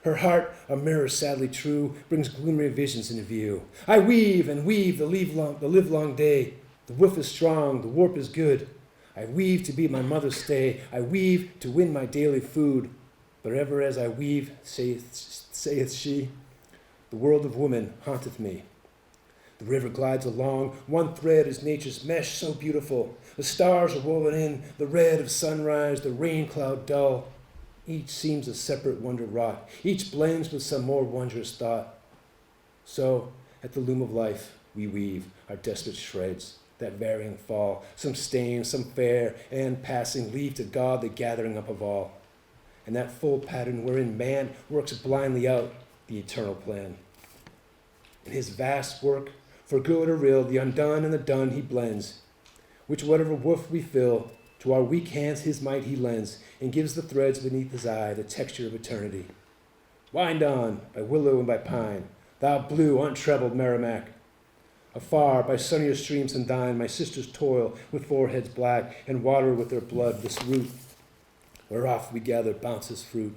Her heart, a mirror sadly true, brings glimmering visions into view. I weave and weave the livelong day. The woof is strong, the warp is good. I weave to be my mother's stay. I weave to win my daily food. But ever as I weave, saith she, the world of woman haunteth me. The river glides along, one thread is nature's mesh so beautiful. The stars are woven in, the red of sunrise, the rain cloud dull. Each seems a separate wonder wrought, each blends with some more wondrous thought. So, at the loom of life, we weave our desperate shreds, that varying fall, some stain, some fair, and passing leave to God the gathering up of all. And that full pattern wherein man works blindly out the eternal plan. In his vast work, for good or ill, the undone and the done he blends, which whatever woof we fill, to our weak hands his might he lends, and gives the threads beneath his eye the texture of eternity. Wind on, by willow and by pine, thou blue, untroubled Merrimack. Afar, by sunnier streams than thine, my sisters toil with foreheads black, and water with their blood this root, whereof we gather bounteous fruit.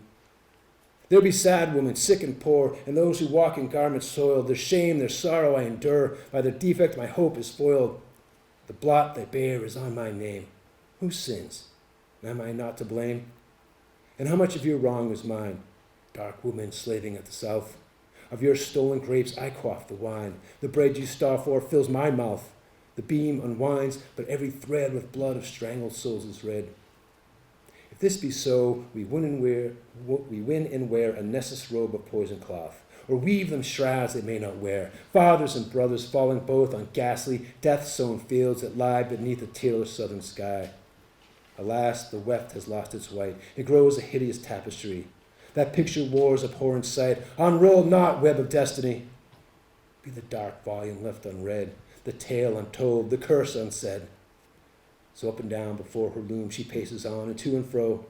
There be sad women, sick and poor, and those who walk in garments soiled. Their shame, their sorrow I endure. By their defect my hope is foiled. The blot they bear is on my name. Who sins? Am I not to blame? And how much of your wrong is mine? Dark woman slaving at the south. Of your stolen grapes I quaff the wine. The bread you starve for fills my mouth. The beam unwinds, but every thread with blood of strangled souls is red. If this be so, we win and wear a nessus robe of poison cloth, or weave them shrouds they may not wear, fathers and brothers falling both on ghastly, death-sown fields that lie beneath a tearless southern sky. Alas, the weft has lost its white, it grows a hideous tapestry. That picture war's abhorrent sight, unroll not, web of destiny. Be the dark volume left unread, the tale untold, the curse unsaid. So up and down before her loom she paces on, and to and fro,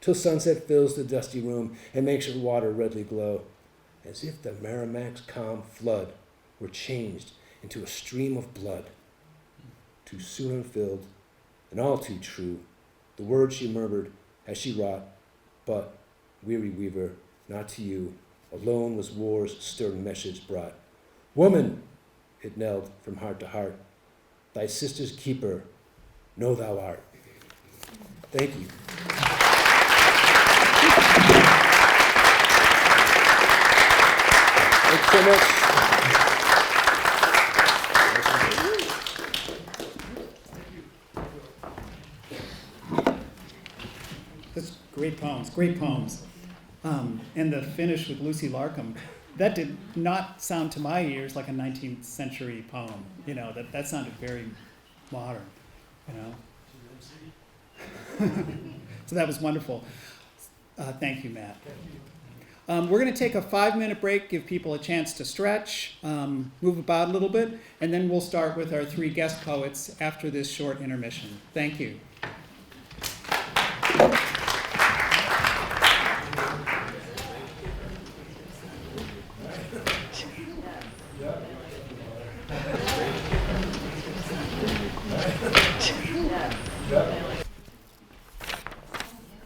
till sunset fills the dusty room and makes her water redly glow, as if the Merrimack's calm flood were changed into a stream of blood. Too soon unfilled, and all too true, the words she murmured as she wrought, but, weary weaver, not to you, alone was war's stern message brought. Woman, it knelled from heart to heart, thy sister's keeper, know thou art. Thank you. Thanks so much. That's great poems, great poems. And the finish with Lucy Larcombe, that did not sound to my ears like a 19th century poem. You know, that sounded very modern. You know, so that was wonderful. Thank you, Matt. We're going to take a 5-minute break, give people a chance to stretch, move about a little bit, and then we'll start with our 3 guest poets after this short intermission. Thank you.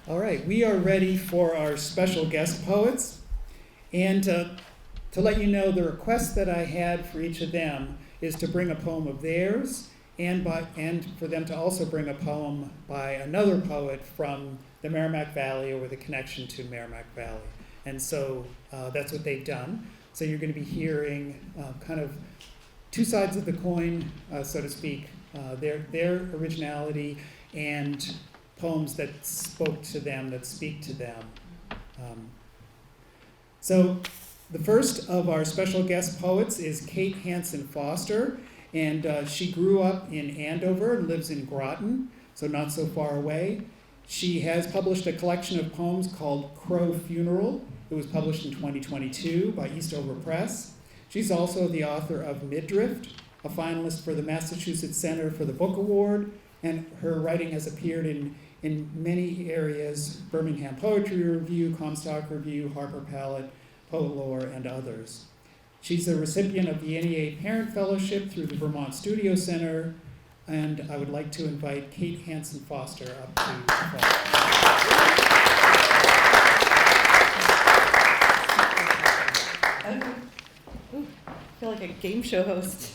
All right, we are ready for our special guest poets. And to let you know, the request that I had for each of them is to bring a poem of theirs and for them to also bring a poem by another poet from the Merrimack Valley or with a connection to Merrimack Valley. And so that's what they've done. So you're going to be hearing kind of 2 sides of the coin, so to speak, their originality and poems that spoke to them, that speak to them. So the first of our special guest poets is Kate Hanson Foster, and she grew up in Andover and lives in Groton, so not so far away. She has published a collection of poems called Crow Funeral. It was published in 2022 by Eastover Press. She's also the author of Midrift, a finalist for the Massachusetts Center for the Book Award, and her writing has appeared in many areas: Birmingham Poetry Review, Comstock Review, Harper Pallet, Poet Lore, and others. She's a recipient of the NEA Parent Fellowship through the Vermont Studio Center, and I would like to invite Kate Hanson Foster up to the front. a game show host.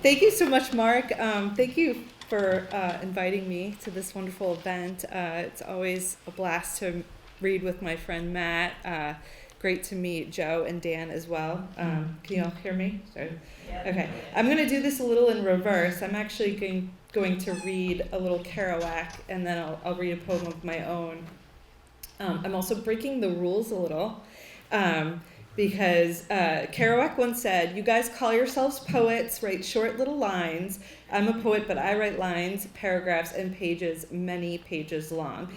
Thank you so much, Mark. Thank you for inviting me to this wonderful event. It's always a blast to read with my friend Matt. Great to meet Joe and Dan as well. Can you all hear me? Sorry. Okay. I'm going to do this a little in reverse. I'm actually going to read a little Kerouac, and then I'll read a poem of my own. I'm also breaking the rules a little because Kerouac once said, "You guys call yourselves poets, write short little lines. I'm a poet, but I write lines, paragraphs, and pages, many pages long."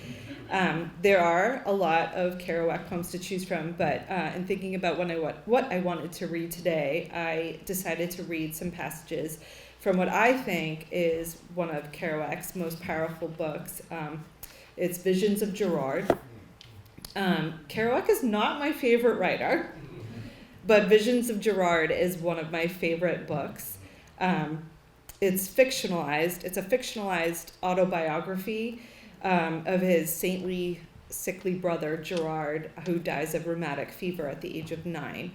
There are a lot of Kerouac poems to choose from, but in thinking about what I wanted to read today, I decided to read some passages from what I think is one of Kerouac's most powerful books. It's Visions of Gerard. Kerouac is not my favorite writer, but Visions of Gerard is one of my favorite books. It's fictionalized. It's a fictionalized autobiography of his saintly, sickly brother, Gerard, who dies of rheumatic fever at the age of 9.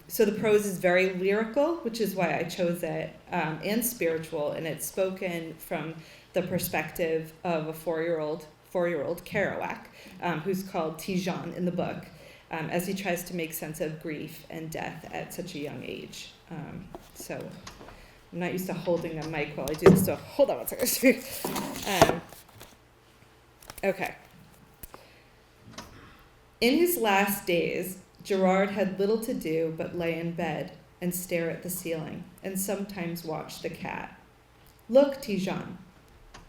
So the prose is very lyrical, which is why I chose it, and spiritual, and it's spoken from the perspective of a four-year-old Kerouac, who's called Tijan in the book, as he tries to make sense of grief and death at such a young age. So I'm not used to holding a mic while I do this, so hold on one second. Okay. In his last days, Gerard had little to do but lay in bed and stare at the ceiling, and sometimes watch the cat. "Look, Tijan,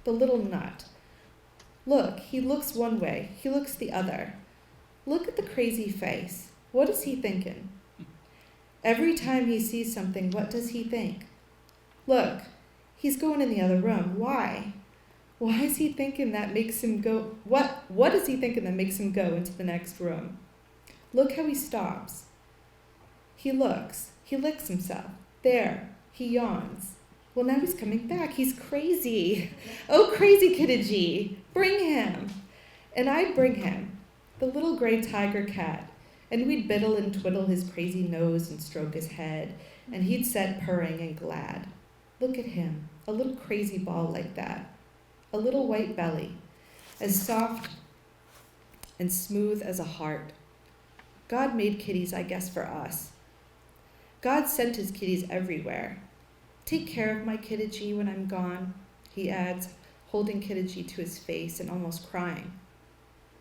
the little nut. Look, he looks one way, he looks the other. Look at the crazy face. What is he thinking? Every time he sees something, what does he think? Look, he's going in the other room. Why? Why is he thinking that makes him go? What is he thinking that makes him go into the next room? Look how he stops. He looks. He licks himself. There. He yawns. Well, now he's coming back. He's crazy. Oh, crazy Kiddaji. Bring him." And I'd bring him, the little gray tiger cat, and we'd biddle and twiddle his crazy nose and stroke his head, and he'd set purring and glad. Look at him, a little crazy ball like that, a little white belly, as soft and smooth as a heart. God made kitties, I guess, for us. God sent his kitties everywhere. Take care of my Kiddaji when I'm gone, he adds, holding Kiddaji to his face and almost crying.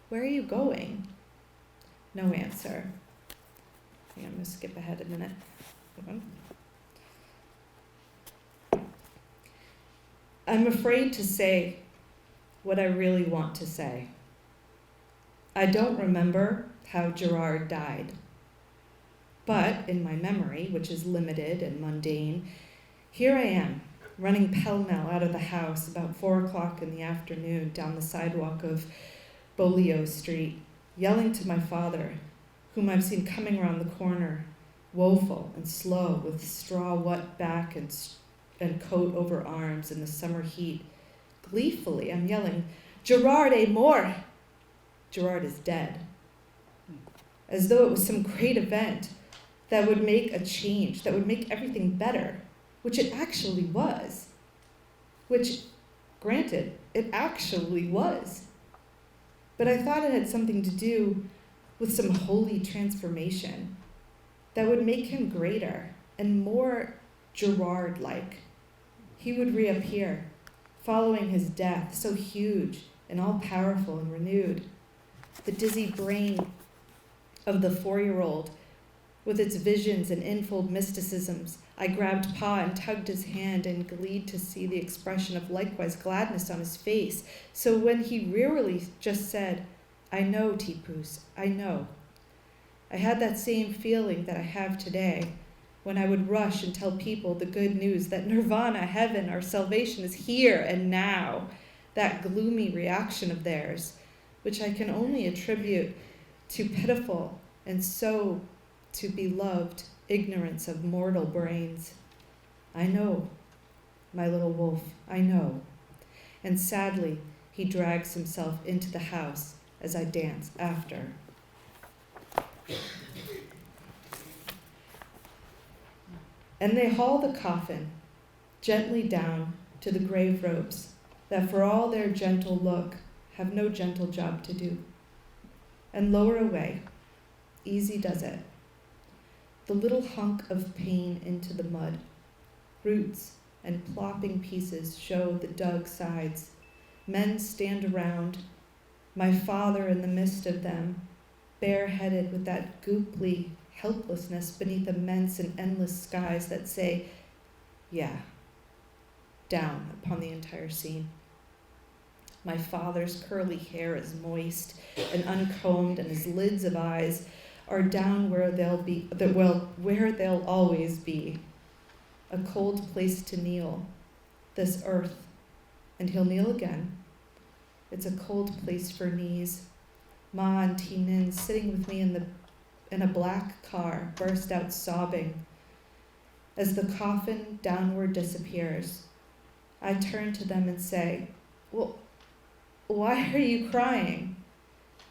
Where are you going? No answer. I'm going to skip ahead a minute. Hold on. I'm afraid to say what I really want to say. I don't remember how Gerard died. But in my memory, which is limited and mundane, here I am, running pell-mell out of the house about 4 o'clock in the afternoon down the sidewalk of Beaulieu Street, yelling to my father, whom I've seen coming around the corner, woeful and slow, with straw wet back and coat over arms in the summer heat. Gleefully, I'm yelling, "Gerard est mort!" Gerard is dead. As though it was some great event that would make a change, that would make everything better, which it actually was. Which, granted, it actually was. But I thought it had something to do with some holy transformation that would make him greater and more Gerard-like. He would reappear, following his death, so huge and all-powerful and renewed. The dizzy brain of the 4-year-old, with its visions and infold mysticisms, I grabbed Pa and tugged his hand and gleed to see the expression of likewise gladness on his face. So when he wearily just said, "I know, Tippus, I know," I had that same feeling that I have today, when I would rush and tell people the good news that nirvana, heaven, our salvation is here and now, that gloomy reaction of theirs, which I can only attribute to pitiful and so to beloved ignorance of mortal brains. I know, my little wolf, I know. And sadly, he drags himself into the house as I dance after. And they haul the coffin gently down to the grave robes that for all their gentle look have no gentle job to do, and lower away, easy does it, the little hunk of pain into the mud. Roots and plopping pieces show the dug sides. Men stand around, my father in the midst of them, bareheaded with that gooply helplessness beneath immense and endless skies that say, yeah, down upon the entire scene. My father's curly hair is moist and uncombed, and his lids of eyes are down where where they'll always be. A cold place to kneel, this earth, and he'll kneel again. It's a cold place for knees. Ma and Teenin, sitting with me in a black car, burst out sobbing. As the coffin downward disappears, I turn to them and say, well, why are you crying?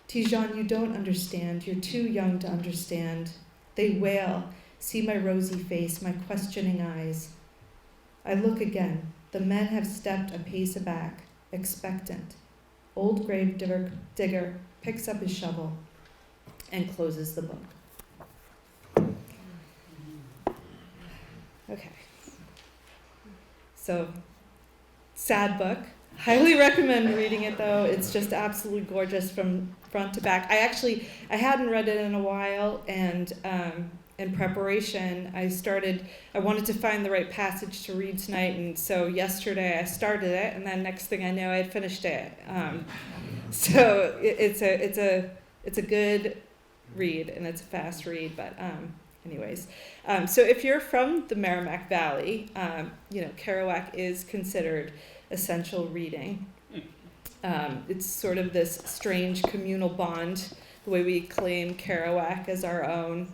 Tijan, you don't understand. You're too young to understand. They wail. See my rosy face, my questioning eyes. I look again. The men have stepped a pace aback, expectant. Old grave digger picks up his shovel and closes the book. Okay. So, sad book. Highly recommend reading it, though. It's just absolutely gorgeous from front to back. I hadn't read it in a while, and in preparation, I wanted to find the right passage to read tonight, and so yesterday I started it, and then next thing I know, I had finished it. So it's a good read, and it's a fast read, but anyways. So if you're from the Merrimack Valley, Kerouac is considered essential reading. It's sort of this strange communal bond, the way we claim Kerouac as our own,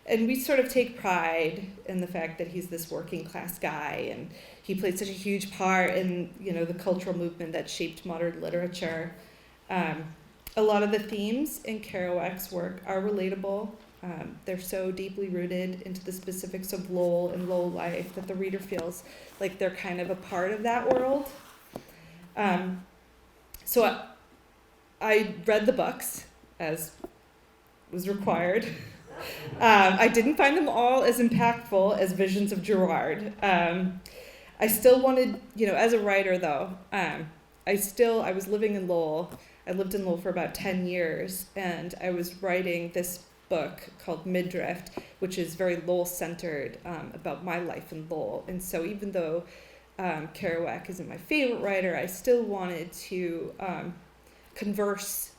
and we sort of take pride in the fact that he's this working class guy, and he played such a huge part in the cultural movement that shaped modern literature. A lot of the themes in Kerouac's work are relatable. They're so deeply rooted into the specifics of Lowell and Lowell life that the reader feels like they're kind of a part of that world. So I read the books, as was required. I didn't find them all as impactful as Visions of Gerard. I still wanted, as a writer though, I was living in Lowell. I lived in Lowell for about 10 years, and I was writing this book called Midrift, which is very Lowell-centered, about my life in Lowell. And so even though Kerouac isn't my favorite writer, I still wanted to converse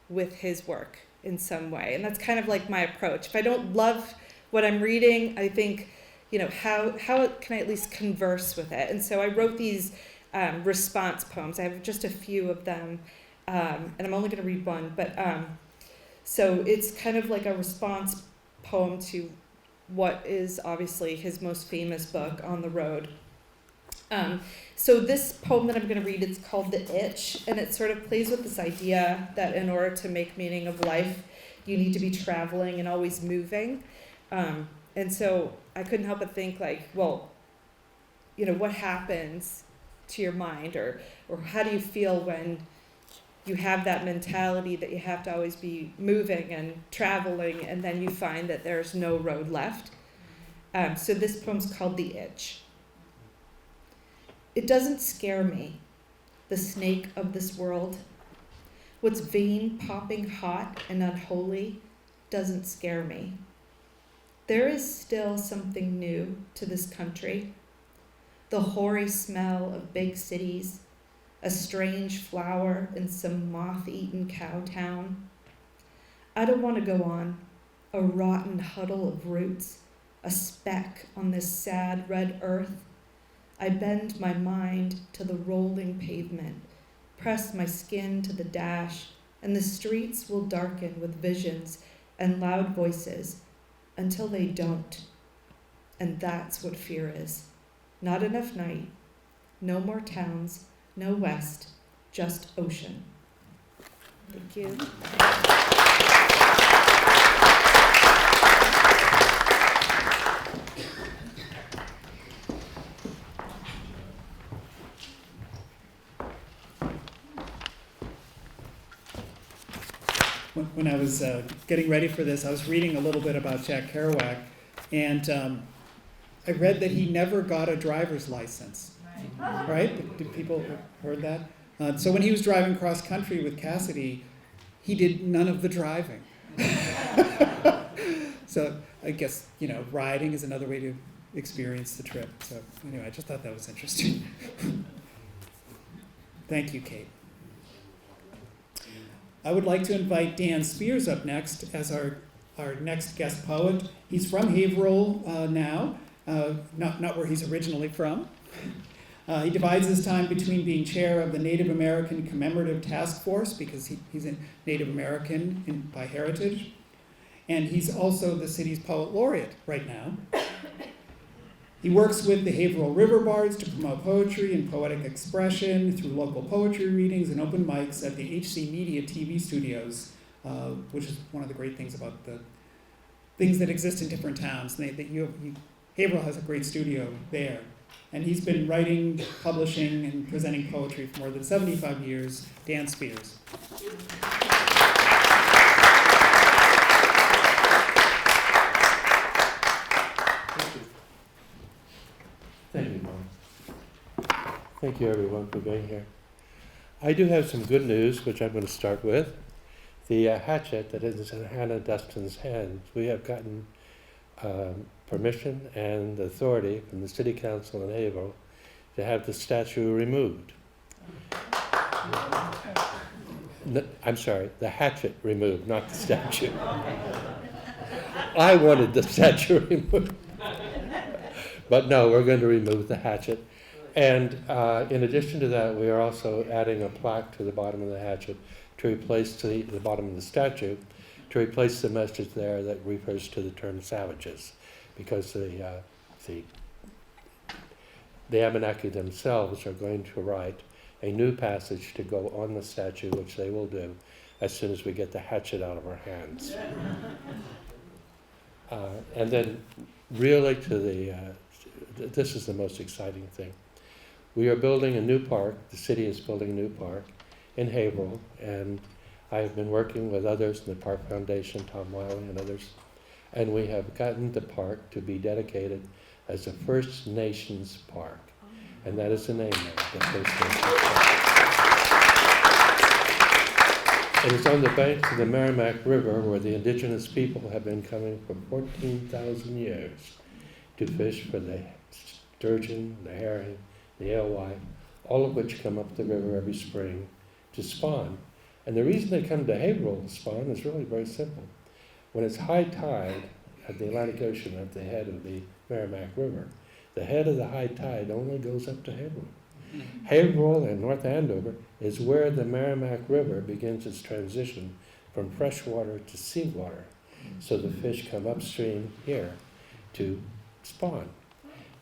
with his work in some way. And that's kind of like my approach. If I don't love what I'm reading, I think, how can I at least converse with it? And so I wrote these response poems. I have just a few of them, and I'm only going to read one, but so it's kind of like a response poem to what is obviously his most famous book, On the Road. So this poem that I'm going to read, it's called The Itch, and it sort of plays with this idea that in order to make meaning of life, you need to be traveling and always moving. And so I couldn't help but think what happens to your mind, or how do you feel when you have that mentality that you have to always be moving and traveling, and then you find that there's no road left. So this poem's called The Itch. It doesn't scare me, the snake of this world. What's vein popping hot and unholy doesn't scare me. There is still something new to this country. The hoary smell of big cities, a strange flower in some moth-eaten cow town. I don't want to go on, a rotten huddle of roots, a speck on this sad red earth. I bend my mind to the rolling pavement, press my skin to the dash, and the streets will darken with visions and loud voices until they don't. And that's what fear is. Not enough night, no more towns, no west, just ocean. Thank you. when I was getting ready for this, I was reading a little bit about Jack Kerouac, and I read that he never got a driver's license. Right? Did people heard that? So when he was driving cross country with Cassidy, he did none of the driving. So I guess, riding is another way to experience the trip. So anyway, I just thought that was interesting. Thank you, Kate. I would like to invite Dan Spears up next as our next guest poet. He's from Haverhill now, not where he's originally from. He divides his time between being chair of the Native American Commemorative Task Force, because he's a Native American by heritage, and he's also the city's poet laureate right now. He works with the Haverhill River Bards to promote poetry and poetic expression through local poetry readings and open mics at the HC Media TV studios, which is one of the great things about the things that exist in different towns. Haverhill has a great studio there. And he's been writing, publishing, and presenting poetry for more than 75 years. Dan Spears. Thank you, Mom. Thank you, everyone, for being here. I do have some good news, which I'm going to start with. The hatchet that is in Hannah Dustin's hands, we have gotten permission and authority from the City Council in Haverhill to have the statue removed. I'm sorry, the hatchet removed, not the statue. I wanted the statue removed. But no, we're going to remove the hatchet. And in addition to that, we are also adding a plaque to the bottom of the hatchet to replace the bottom of the statue, to replace the message there that refers to the term savages, because the Abenaki themselves are going to write a new passage to go on the statue, which they will do as soon as we get the hatchet out of our hands. And then really this is the most exciting thing. We are building a new park. The city is building a new park in Haverhill, and I have been working with others in the Park Foundation, Tom Wiley and others, and we have gotten the park to be dedicated as a First Nations park, and that is the name of it, the First Nations Park. It is on the banks of the Merrimack River, where the indigenous people have been coming for 14,000 years to fish for the sturgeon, the herring, the alewife, all of which come up the river every spring to spawn. And the reason they come to Haverhill to spawn is really very simple. When it's high tide at the Atlantic Ocean at the head of the Merrimack River, the head of the high tide only goes up to Haverhill. Haverhill and North Andover is where the Merrimack River begins its transition from freshwater to seawater. So the fish come upstream here to spawn.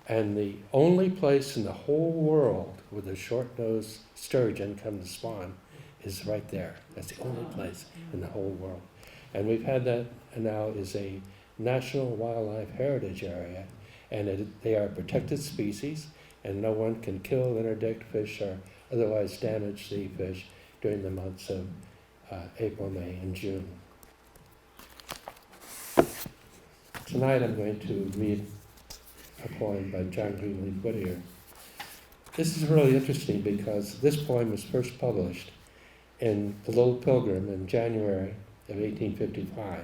And the only place in the whole world where the short-nosed sturgeon come to spawn is right there. That's the only place in the whole world. And we've had that, and now is a National Wildlife Heritage Area, and they are protected species, and no one can kill, interdict fish or otherwise damage the fish during the months of April, May, and June. Tonight I'm going to read a poem by John Greenleaf Whittier. This is really interesting because this poem was first published in The Little Pilgrim in January of 1855.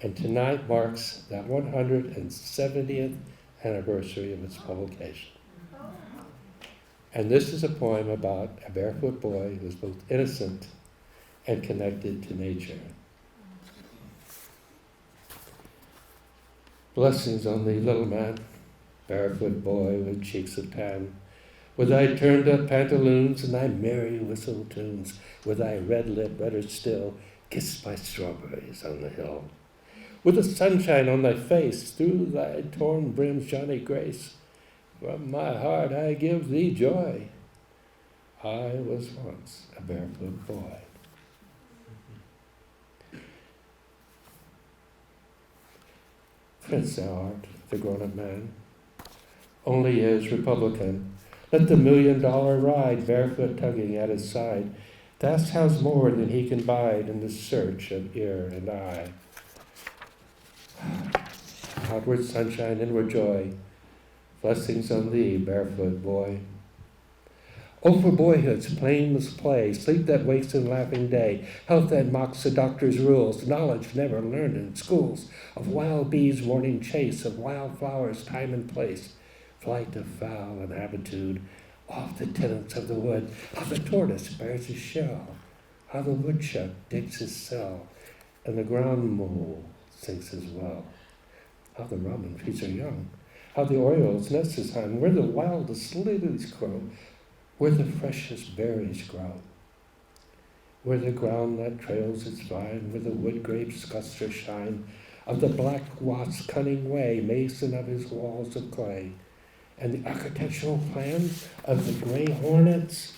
And tonight marks that 170th anniversary of its publication. And this is a poem about a barefoot boy who is both innocent and connected to nature. Blessings on thee, little man, barefoot boy with cheeks of tan, with thy turned-up pantaloons and thy merry whistle tunes, with thy red lip redder still, kissed by strawberries on the hill. With the sunshine on thy face, through thy torn brim's Johnny grace, from my heart I give thee joy. I was once a barefoot boy. Prince thou art, the grown-up man, only is Republican. Let the $1 million ride, barefoot tugging at his side. Thus has more than he can bide in the search of ear and eye. Outward sunshine, inward joy, blessings on thee, barefoot boy. Oh, for boyhood's blameless play, sleep that wakes in laughing day, health that mocks the doctor's rules, knowledge never learned in schools, of wild bees' morning chase, of wild flowers' time and place, flight of fowl and habitude, off the tenants of the wood, how the tortoise bears his shell, how the woodchuck digs his cell, and the ground mole sinks his well, how the robin feeds her young, how the oriole's nest is hung, where the wildest lilies grow, where the freshest berries grow, where the groundnut trails its vine, where the wood grape's cluster shine, of the black wasp's cunning way, mason of his walls of clay, and the architectural plan of the gray hornet's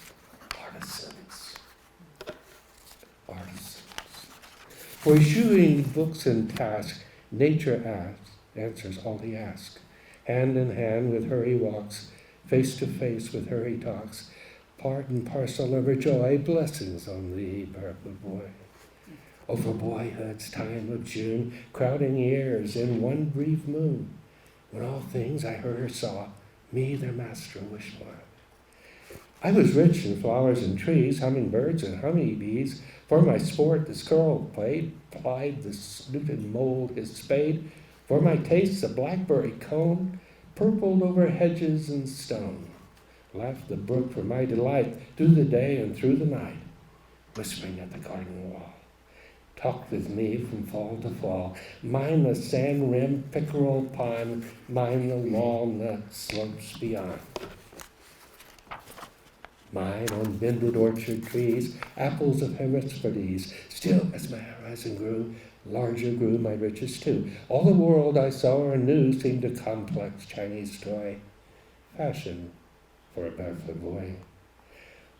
artisans. Artisans. For eschewing books and tasks, nature answers all he asks. Hand in hand with her he walks, face to face with her he talks, part and parcel of her joy, blessings on thee, barefoot boy. Over boyhood's time of June, crowding years in one brief moon, when all things I heard or saw, me their master wished for. I was rich in flowers and trees, hummingbirds and honeybees. For my sport the squirrel played, plied the snooted mole his spade. For my taste the blackberry cone purpled over hedges and stone. Laughed the brook for my delight through the day and through the night, whispering at the garden wall. Talked with me from fall to fall. Mine the sand-rimmed pickerel pond, mine the walnut slopes beyond. Mine on bended orchard trees, apples of Hesperides. Still, as my horizon grew, larger grew my riches too. All the world I saw or knew seemed a complex Chinese toy, fashioned for a barefoot boy.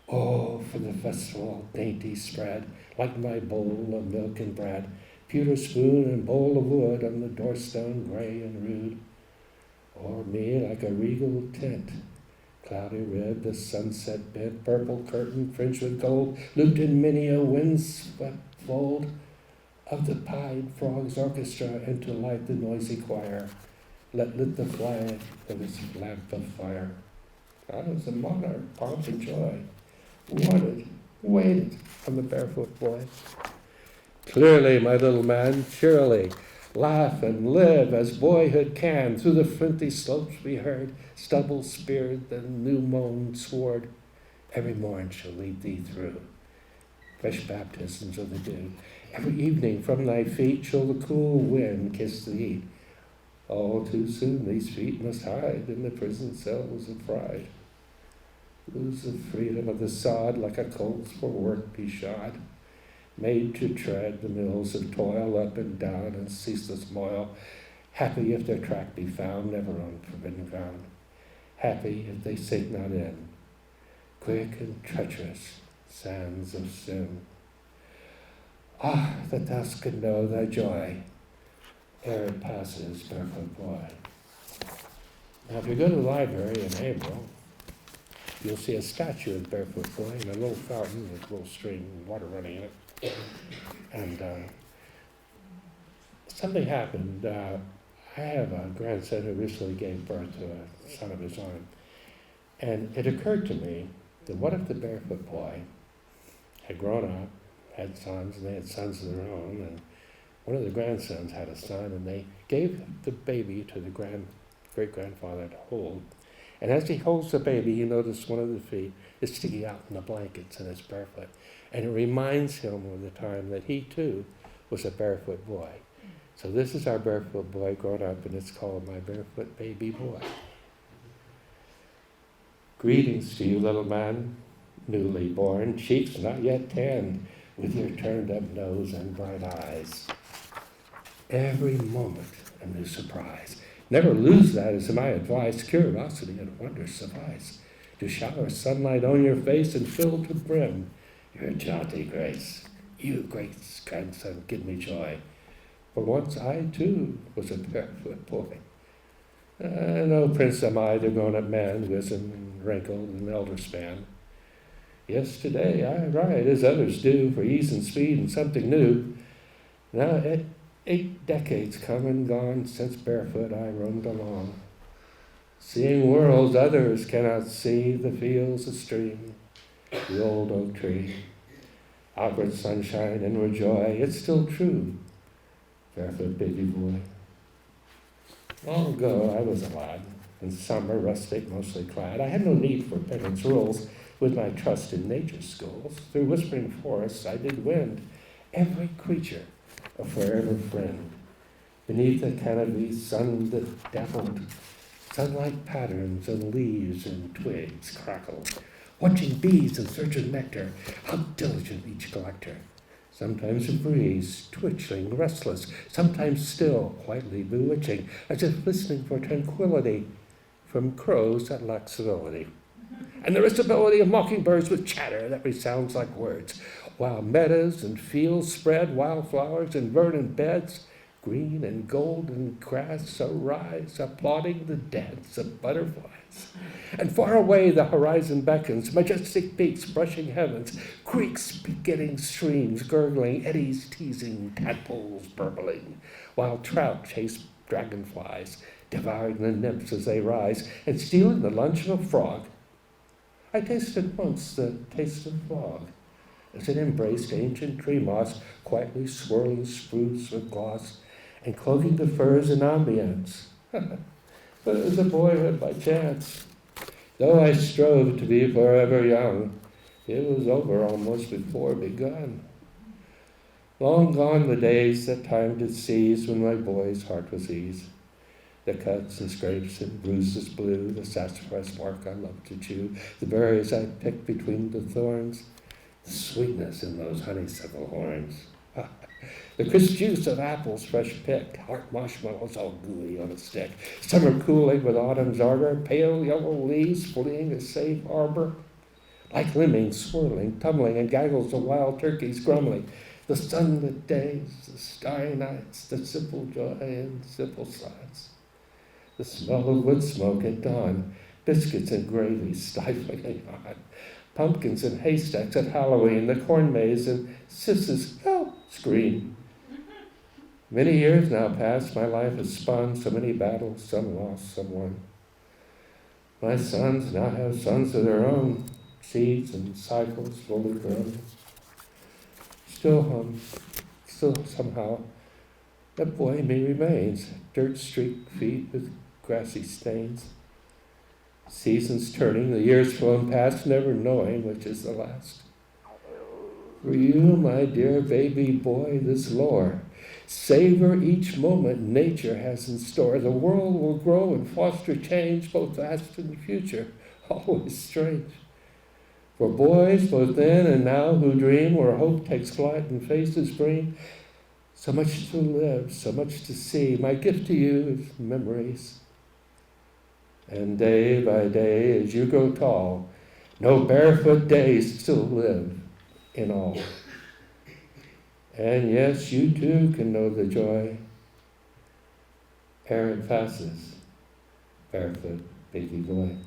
Oh, for the festival dainty spread, like my bowl of milk and bread, pewter spoon and bowl of wood on the doorstone gray and rude. O'er me like a regal tent, cloudy red, the sunset bent, purple curtain fringed with gold, looped in many a wind-swept fold of the pied frog's orchestra, and to light the noisy choir, let lit the flag of its lamp of fire. I was a monarch, pomp and joy, wanted, waited on the barefoot boy. Clearly, my little man, cheerily, laugh and live as boyhood can. Through the flinty slopes we heard, stubble speared the new-mown sward. Every morn shall lead thee through fresh baptisms of the dew. Every evening from thy feet shall the cool wind kiss thee. All too soon these feet must hide in the prison cells of pride. Lose the freedom of the sod, like a colt's for work be shod, made to tread the mills of toil up and down and ceaseless moil. Happy if their track be found, never on forbidden ground. Happy if they sink not in quick and treacherous sands of sin. Ah, that thou could know thy joy ere it passes, barefoot boy. Now, if you go to the library in April, you'll see a statue of the barefoot boy and a little fountain with a little stream of water running in it. And something happened. I have a grandson who recently gave birth to a son of his own. And it occurred to me that what if the barefoot boy had grown up, had sons, and they had sons of their own, and one of the grandsons had a son, and they gave the baby to the great-grandfather to hold. And as he holds the baby, he noticed one of the feet is sticking out in the blankets and it's barefoot. And it reminds him of the time that he, too, was a barefoot boy. So this is our barefoot boy grown up, and it's called My Barefoot Baby Boy. Greetings to you, little man, newly born, cheeks not yet tanned, with your turned-up nose and bright eyes. Every moment a new surprise. Never lose that is my advice. Curiosity and wonder suffice to shower sunlight on your face and fill to brim your jaunty grace. You, great grandson, give me joy. For once I, too, was a barefoot boy. No prince am I, the grown-up man, wizened and wrinkled and elder span. Yes, today I ride as others do for ease and speed and something new. Now 8 decades come and gone since barefoot I roamed along, seeing worlds others cannot see, the fields, the stream, the old oak tree. Outward sunshine, inward joy, it's still true, barefoot baby boy. Long ago I was a lad, in summer rustic, mostly clad. I had no need for parents' rules, with my trust in nature schools. Through whispering forests I did wend every creature a forever friend. Beneath the canopy, sun that dappled, sunlight patterns on leaves and twigs crackled. Watching bees in search of nectar, how diligent each collector. Sometimes a breeze, twitching, restless, sometimes still, quietly bewitching, as if listening for tranquility from crows that lack civility. And the irritability of mockingbirds with chatter that resounds like words, while meadows and fields spread wildflowers and verdant beds, green and golden grass arise, applauding the dance of butterflies. And far away the horizon beckons, majestic peaks brushing heavens, creeks begetting streams gurgling, eddies teasing, tadpoles burbling, while trout chase dragonflies, devouring the nymphs as they rise, and stealing the lunch of a frog. I tasted once the taste of fog, as it embraced ancient tree moss, quietly swirling spruce with gloss, and cloaking the firs in ambience. But it was a boyhood by chance. Though I strove to be forever young, it was over almost before begun. Long gone the days that time did seize, when my boy's heart was ease. The cuts and scrapes and bruises blue, the sassafras bark I loved to chew, the berries I picked between the thorns, the sweetness in those honeysuckle horns. The crisp juice of apples fresh picked, heart marshmallows all gooey on a stick, summer cooling with autumn's ardor, pale yellow leaves fleeing a safe harbor, like lemmings swirling, tumbling, and gaggles of wild turkeys grumbling, the sunlit days, the starry nights, the simple joy and simple sights, the smell of wood smoke at dawn, biscuits and gravy stifling a yawn, pumpkins and haystacks at Halloween, the corn maze and sis's help scream. Many years now past, my life has spun so many battles, some lost, some won. My sons now have sons of their own, seeds and cycles fully grown. Still somehow, that boy in me remains, dirt-streaked feet with grassy stains. Seasons turning, the years flown past, never knowing which is the last. For you, my dear baby boy, this lore. Savor each moment nature has in store. The world will grow and foster change, both past and future, always strange. For boys, both then and now, who dream where hope takes flight and faces green, so much to live, so much to see. My gift to you is memories. And day by day, as you grow tall, no barefoot days still live in all. And yes, you too can know the joy ere it passes, barefoot baby boy.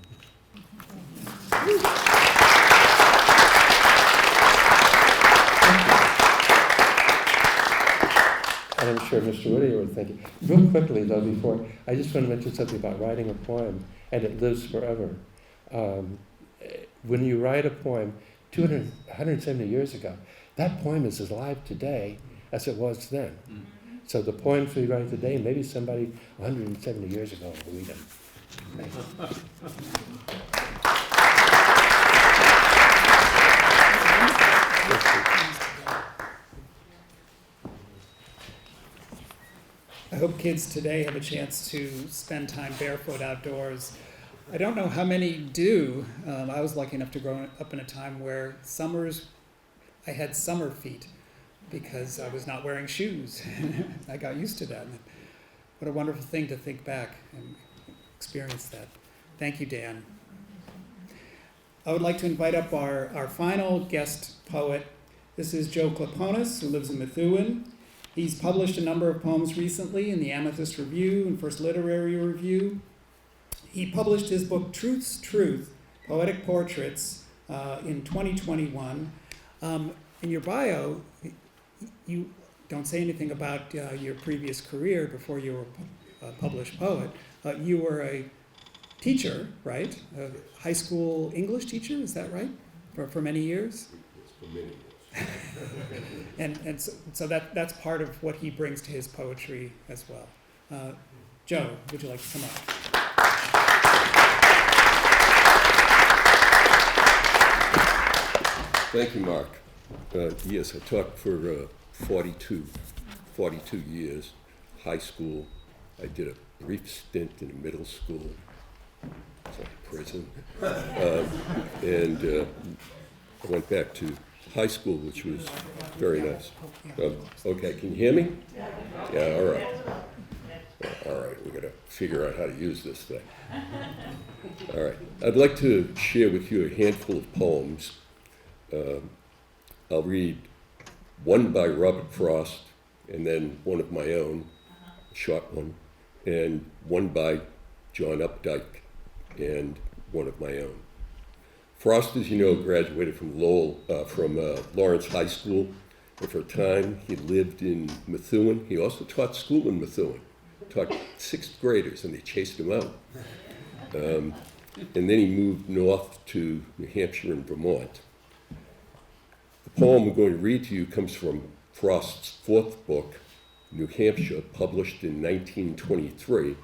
And I'm sure Mr. Whittier would think it. Real quickly, though, before, I just want to mention something about writing a poem, and it lives forever. When you write a poem 170 years ago, that poem is as alive today as it was then. Mm-hmm. So the poems we write today, maybe somebody 170 years ago will read them. Thank you. I hope kids today have a chance to spend time barefoot outdoors. I don't know how many do. I was lucky enough to grow up in a time where I had summer feet because I was not wearing shoes. I got used to that. What a wonderful thing to think back and experience that. Thank you, Dan. I would like to invite up our final guest poet. This is Joe Klaponis, who lives in Methuen. He's published a number of poems recently in the Amethyst Review and First Literary Review. He published his book Truth's Truth, Poetic Portraits in 2021. In your bio, you don't say anything about your previous career before you were a published poet. You were a teacher, right? A high school English teacher, is that right? For many years? For many years. and so that's part of what he brings to his poetry as well. Joe, would you like to come up? Thank you, Mark. Yes, I taught for 42 years, high school. I did a brief stint in a middle school. It's like prison. And I went back to high school, which was very nice. Okay, can you hear me? Yeah, all right. All right, we're going to figure out how to use this thing. All right, I'd like to share with you a handful of poems. I'll read one by Robert Frost, and then one of my own, a short one, and one by John Updike, and one of my own. Frost, as you know, graduated from Lowell, from Lawrence High School, and for a time he lived in Methuen. He also taught school in Methuen, taught sixth graders, and they chased him out. And then he moved north to New Hampshire and Vermont. The poem I'm going to read to you comes from Frost's fourth book, New Hampshire, published in 1923,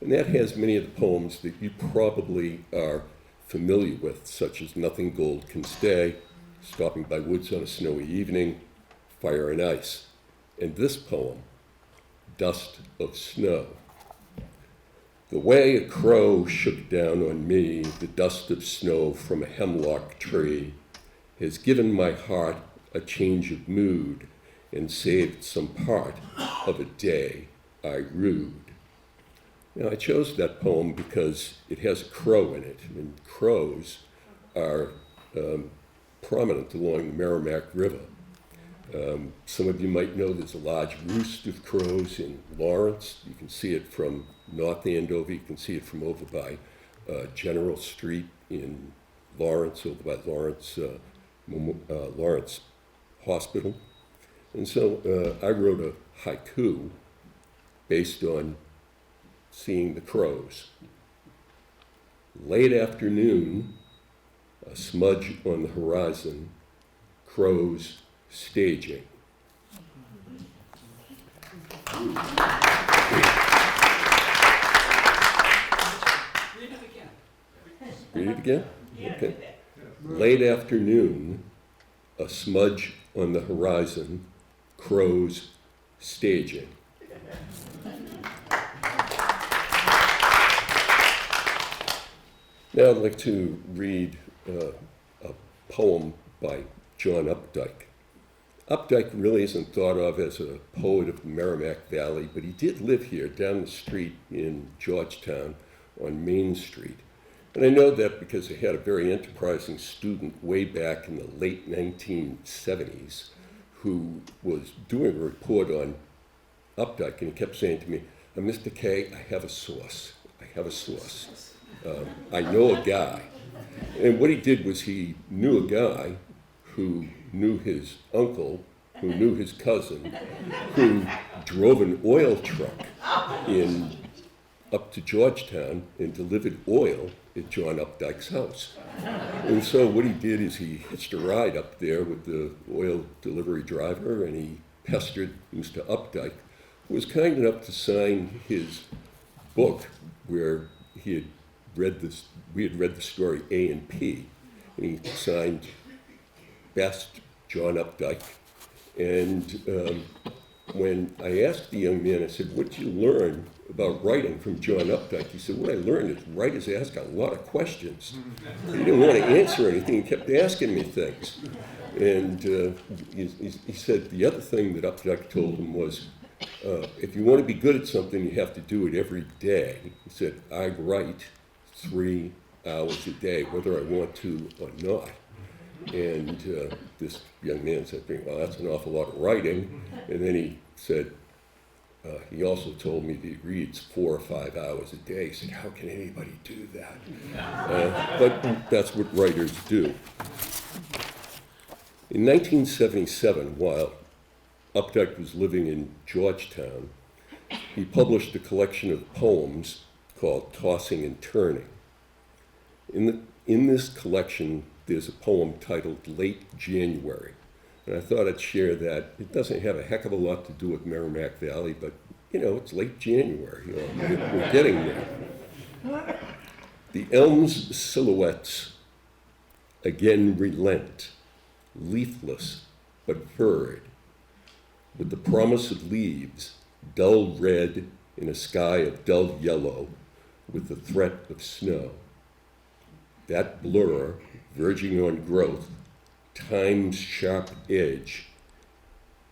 and that has many of the poems that you probably are familiar with, such as Nothing Gold Can Stay, Stopping by Woods on a Snowy Evening, Fire and Ice, and this poem, Dust of Snow. The way a crow shook down on me the dust of snow from a hemlock tree has given my heart a change of mood and saved some part of a day I rued. Now, I chose that poem because it has a crow in it, and crows are prominent along the Merrimack River. Some of you might know there's a large roost of crows in Lawrence. You can see it from North Andover. You can see it from over by General Street in Lawrence, over by Lawrence Hospital. And so I wrote a haiku based on seeing the crows. Late afternoon, a smudge on the horizon, crows staging. Read it again. Read it again? Okay. Late afternoon, a smudge on the horizon, crows staging. Now I'd like to read a poem by John Updike. Updike really isn't thought of as a poet of the Merrimack Valley, but he did live here down the street in Georgetown on Main Street. And I know that because I had a very enterprising student way back in the late 1970s who was doing a report on Updike, and he kept saying to me, Mr. K, I have a source. I have a source. I know a guy. And what he did was he knew a guy who knew his uncle, who knew his cousin, who drove an oil truck up to Georgetown and delivered oil at John Updike's house. And so what he did is he hitched a ride up there with the oil delivery driver, and he pestered Mr. Updike, who was kind enough to sign his book where we had read the story A and P, and he signed Best John Updike. And when I asked the young man, I said, what did you learn about writing from John Updike? He said, what I learned is writers ask a lot of questions. He didn't want to answer anything, he kept asking me things. And he said the other thing that Updike told him was, if you want to be good at something, you have to do it every day. He said, I write 3 hours a day, whether I want to or not. And this young man said, well, that's an awful lot of writing. And then he said, He also told me that he reads 4 or 5 hours a day. He said, how can anybody do that? But that's what writers do. In 1977, while Updike was living in Georgetown, he published a collection of poems called Tossing and Turning. In this collection, there's a poem titled Late January. And I thought I'd share that. It doesn't have a heck of a lot to do with Merrimack Valley, but, it's late January. We're getting there. The elm's silhouettes again relent, leafless but furred, with the promise of leaves, dull red in a sky of dull yellow, with the threat of snow. That blur, verging on growth, time's sharp edge,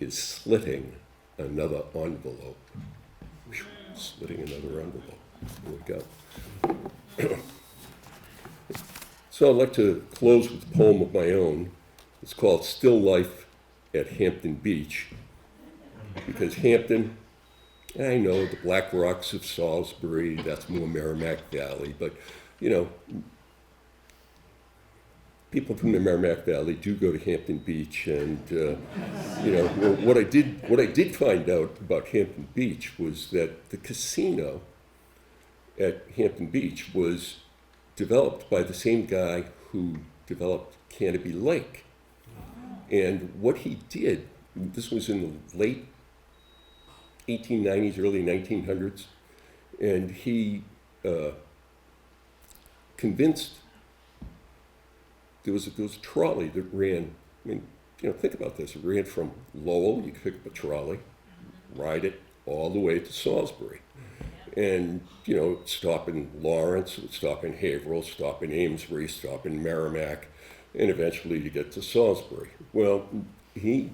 is slitting another envelope. Slitting another envelope. There we go. So I'd like to close with a poem of my own. It's called Still Life at Hampton Beach, because Hampton, I know the Black Rocks of Salisbury, that's more Merrimack Valley, but, people from the Merrimack Valley do go to Hampton Beach, and what I did find out about Hampton Beach was that the casino at Hampton Beach was developed by the same guy who developed Canopy Lake. And what he did, this was in the late 1890s, early 1900s, and he convinced. There was a trolley that ran, think about this. It ran from Lowell, you could pick up a trolley, ride it all the way to Salisbury. And, it would stop in Lawrence, it would stop in Haverhill, stop in Amesbury, stop in Merrimack, and eventually you get to Salisbury. Well, he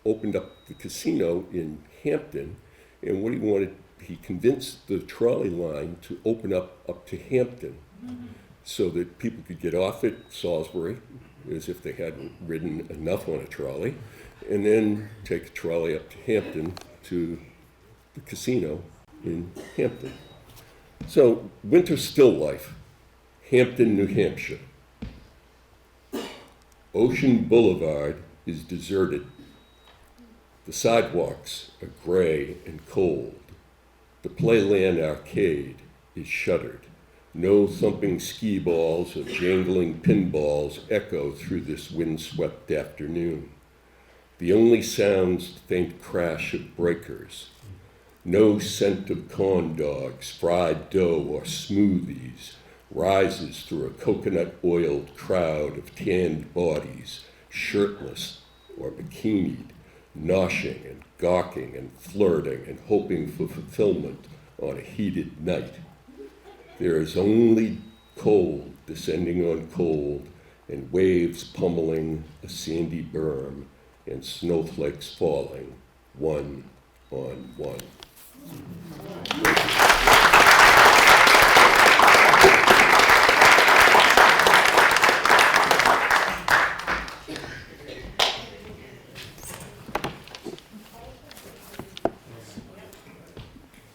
opened up the casino in Hampton, and what he wanted, he convinced the trolley line to open up to Hampton. So that people could get off at Salisbury, as if they hadn't ridden enough on a trolley, and then take a trolley up to Hampton to the casino in Hampton. So, winter still life, Hampton, New Hampshire. Ocean Boulevard is deserted. The sidewalks are gray and cold. The Playland Arcade is shuttered. No thumping ski balls or jangling pinballs echo through this windswept afternoon. The only sound's the faint crash of breakers. No scent of corn dogs, fried dough, or smoothies rises through a coconut-oiled crowd of tanned bodies, shirtless or bikinied, noshing and gawking and flirting and hoping for fulfillment on a heated night. There is only cold descending on cold, and waves pummeling a sandy berm, and snowflakes falling one on one.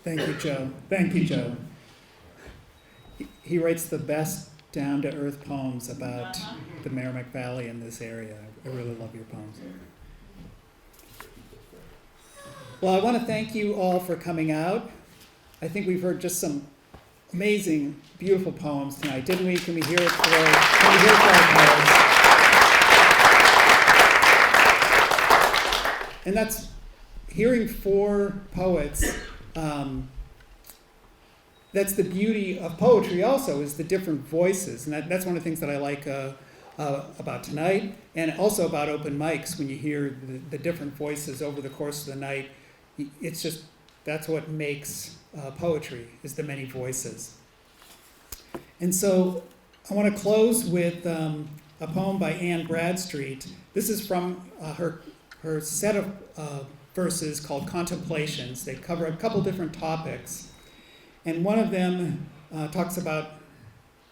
Thank you, Joe. Thank you, Joe. He writes the best down-to-earth poems about the Merrimack Valley in this area. I really love your poems. Well, I want to thank you all for coming out. I think we've heard just some amazing, beautiful poems tonight, didn't we? Can we hear it for our poets? And that's hearing 4 poets. That's the beauty of poetry also, is the different voices. And that's one of the things that I like about tonight, and also about open mics. When you hear the different voices over the course of the night, it's just, that's what makes poetry, is the many voices. And so I want to close with a poem by Anne Bradstreet. This is from her set of verses called Contemplations. They cover a couple different topics. And one of them talks about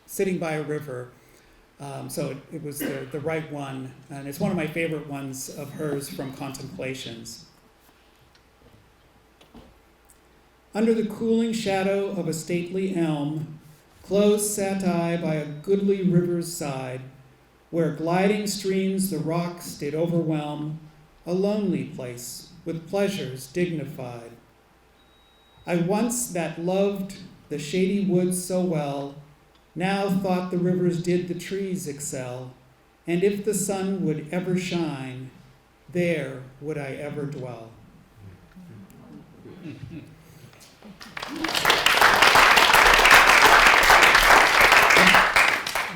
sitting by a river. So it was the right one. And it's one of my favorite ones of hers from Contemplations. Under the cooling shadow of a stately elm, close sat I by a goodly river's side, where gliding streams the rocks did overwhelm, a lonely place with pleasures dignified. I once that loved the shady woods so well, now thought the rivers did the trees excel, and if the sun would ever shine, there would I ever dwell.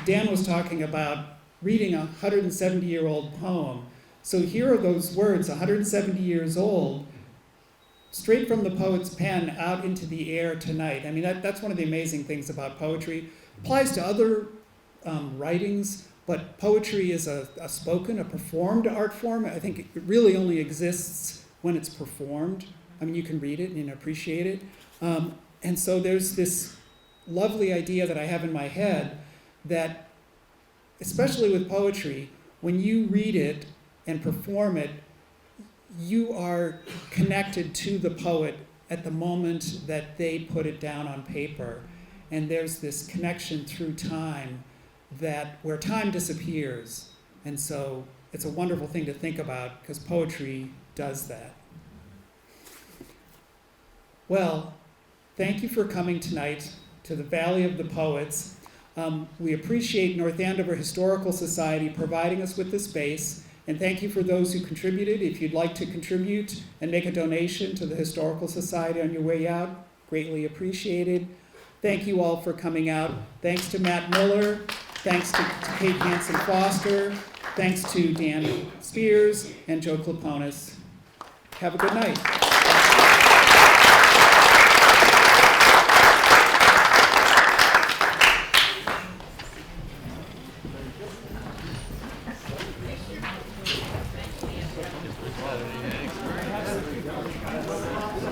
Dan was talking about reading a 170-year-old poem. So here are those words, 170 years old, straight from the poet's pen out into the air tonight. I mean, that's one of the amazing things about poetry. Applies to other writings, but poetry is a spoken, a performed art form. I think it really only exists when it's performed. I mean, you can read it and appreciate it. And so there's this lovely idea that I have in my head that, especially with poetry, when you read it and perform it, you are connected to the poet at the moment that they put it down on paper. And there's this connection through time where time disappears. And so it's a wonderful thing to think about because poetry does that. Well, thank you for coming tonight to the Valley of the Poets. We appreciate North Andover Historical Society providing us with this space, and thank you for those who contributed. If you'd like to contribute and make a donation to the Historical Society on your way out, greatly appreciated. Thank you all for coming out. Thanks to Matt Miller. Thanks to Kate Hansen-Foster. Thanks to Dan Spears and Joe Klaponis. Have a good night.